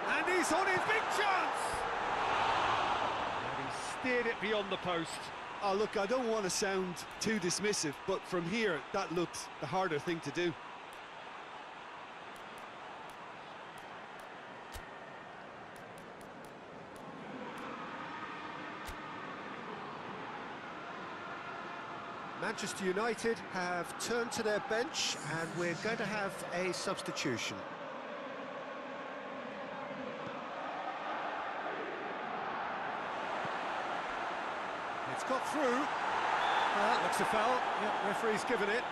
And he's on his big chance! And he steered it beyond the post. Oh, look, I don't want to sound too dismissive, but from here, that looked the harder thing to do. Manchester United have turned to their bench, and we're going to have a substitution. It's got through. That looks a foul. Yep, referee's given it.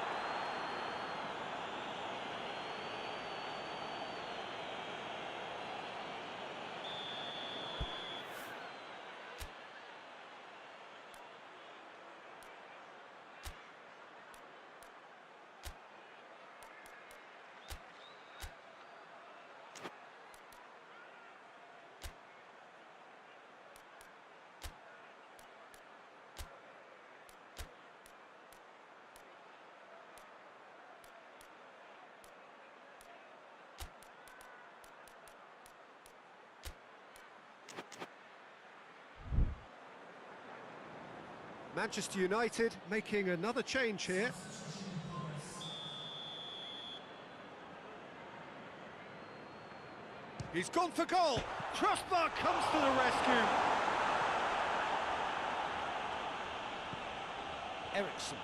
Manchester United making another change here. He's gone for goal. Crossbar comes to the rescue. Ericsson.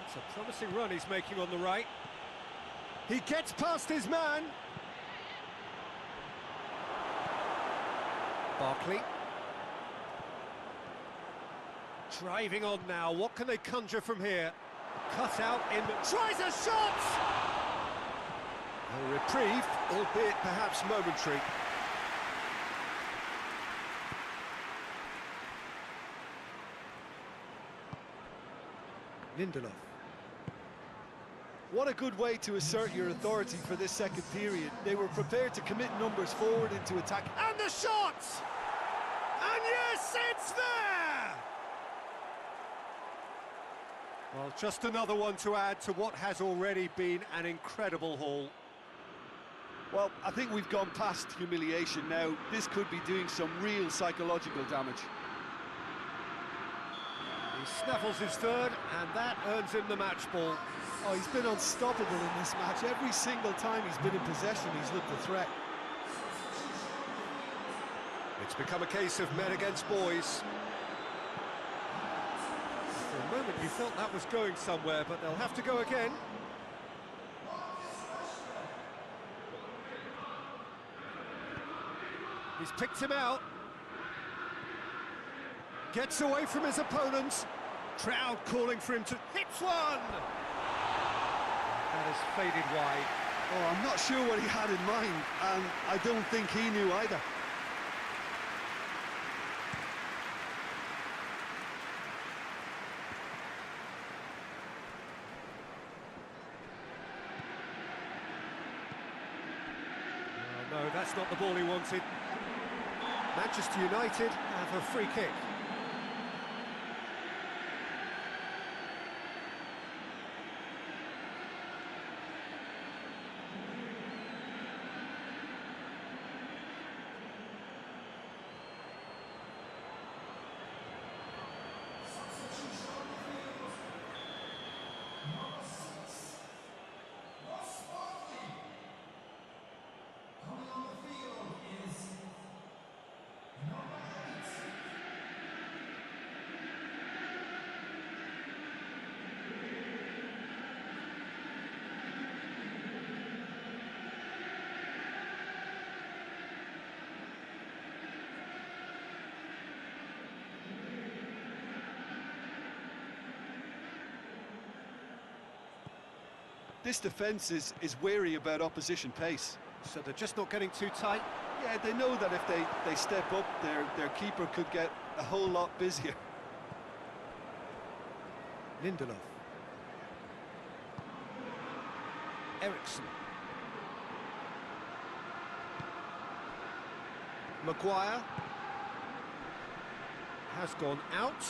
That's a promising run he's making on the right. He gets past his man. Barkley. Driving on now, what can they conjure from here? Cut out in, tries a shot! A reprieve, albeit perhaps momentary. Lindelof. What a good way to assert your authority for this second period. They were prepared to commit numbers forward into attack. And the shot! And yes, it's there! Well, just another one to add to what has already been an incredible haul. Well, I think we've gone past humiliation now. This could be doing some real psychological damage. He snaffles his third, and that earns him the match ball. Oh, he's been unstoppable in this match. Every single time he's been in possession, he's looked a threat. It's become a case of men against boys. For a moment you felt that was going somewhere, but they'll have to go again. He's picked him out. Gets away from his opponents. Crowd calling for him to hit one! That has faded wide. Oh, I'm not sure what he had in mind, and I don't think he knew either. No, that's not the ball he wanted. Manchester United have a free kick. This defence is wary about opposition pace. So they're just not getting too tight. Yeah, they know that if they step up, their keeper could get a whole lot busier. Lindelof. Ericsson. Maguire has gone out.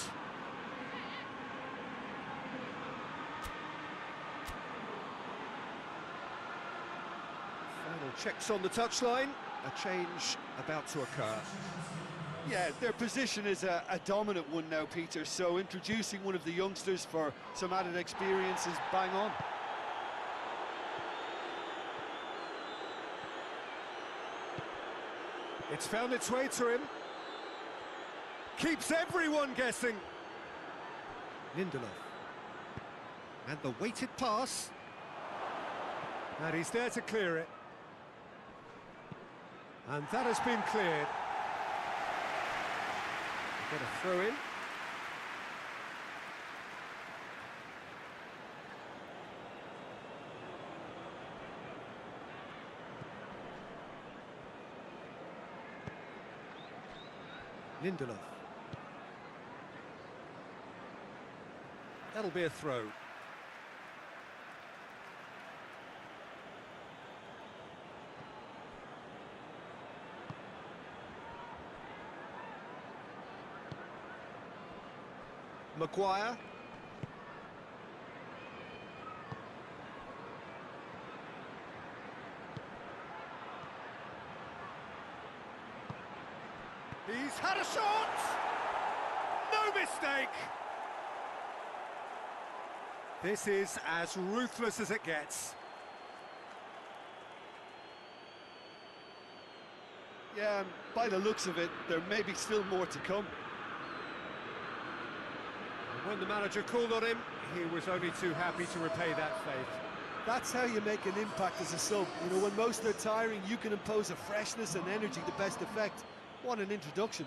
Checks on the touchline, a change about to occur. Yeah, their position is a dominant one now, Peter, so introducing one of the youngsters for some added experience is bang on. It's found its way to him. Keeps everyone guessing. Lindelof. And the weighted pass. And he's there to clear it. And that has been cleared. Get a throw in. Lindelof. That'll be a throw. Maguire. He's had a shot! No mistake! This is as ruthless as it gets. Yeah, and by the looks of it, there may be still more to come. When the manager called on him, he was only too happy to repay that faith. That's how you make an impact as a sub. You know, when most are tiring, you can impose a freshness and energy to best effect. What an introduction.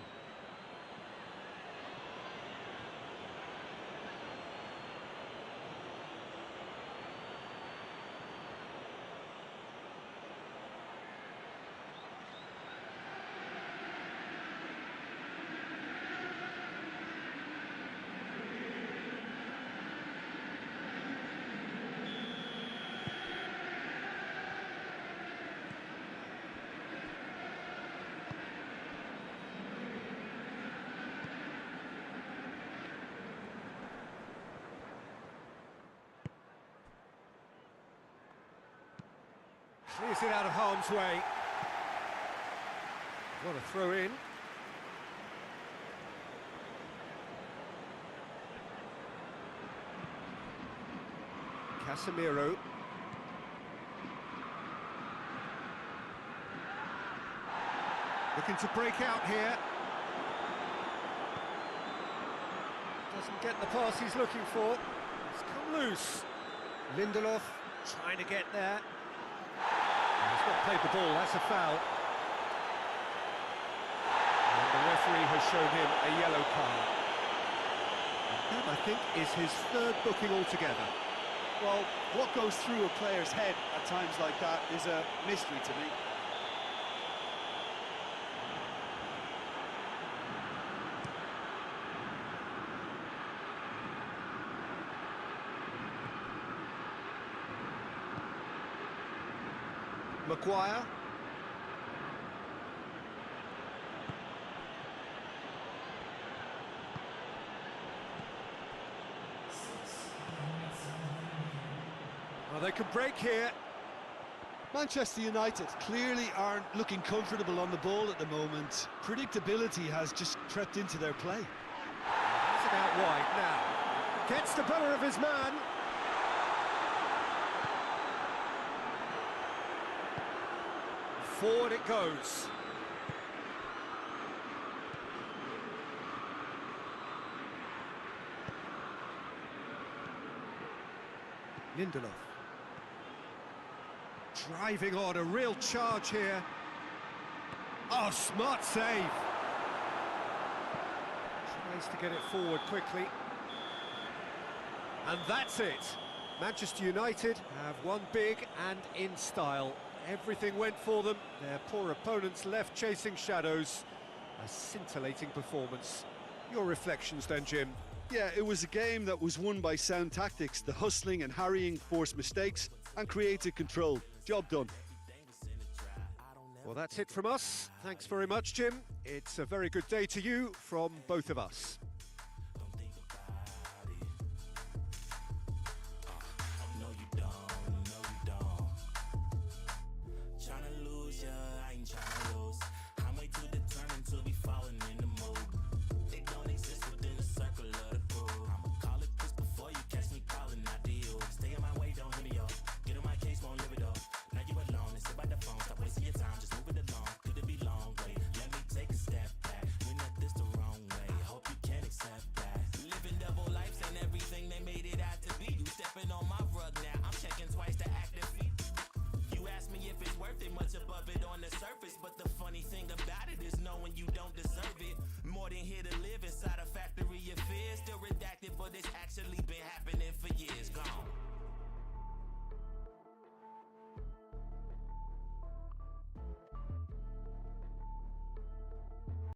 Clears it out of harm's way. What a throw in. Casemiro. Looking to break out here. Doesn't get the pass he's looking for. It's come loose. Lindelof trying to get there. He's not played the ball, that's a foul. And the referee has shown him a yellow card. And that, I think, is his third booking altogether. Well, what goes through a player's head at times like that is a mystery to me. Maguire. Well, they could break here. Manchester United clearly aren't looking comfortable on the ball at the moment. Predictability has just crept into their play. He's it out wide now. Gets the better of his man. Forward it goes. Lindelof. Driving on, a real charge here. Oh, smart save. Tries to get it forward quickly. And that's it. Manchester United have won big and in style. Everything went for them. Their poor opponents left chasing shadows. A scintillating performance. Your reflections then, Jim? Yeah, it was a game that was won by sound tactics. The hustling and harrying forced mistakes and created control. Job done. Well, that's it from us. Thanks very much, Jim. It's a very good day to you from both of us.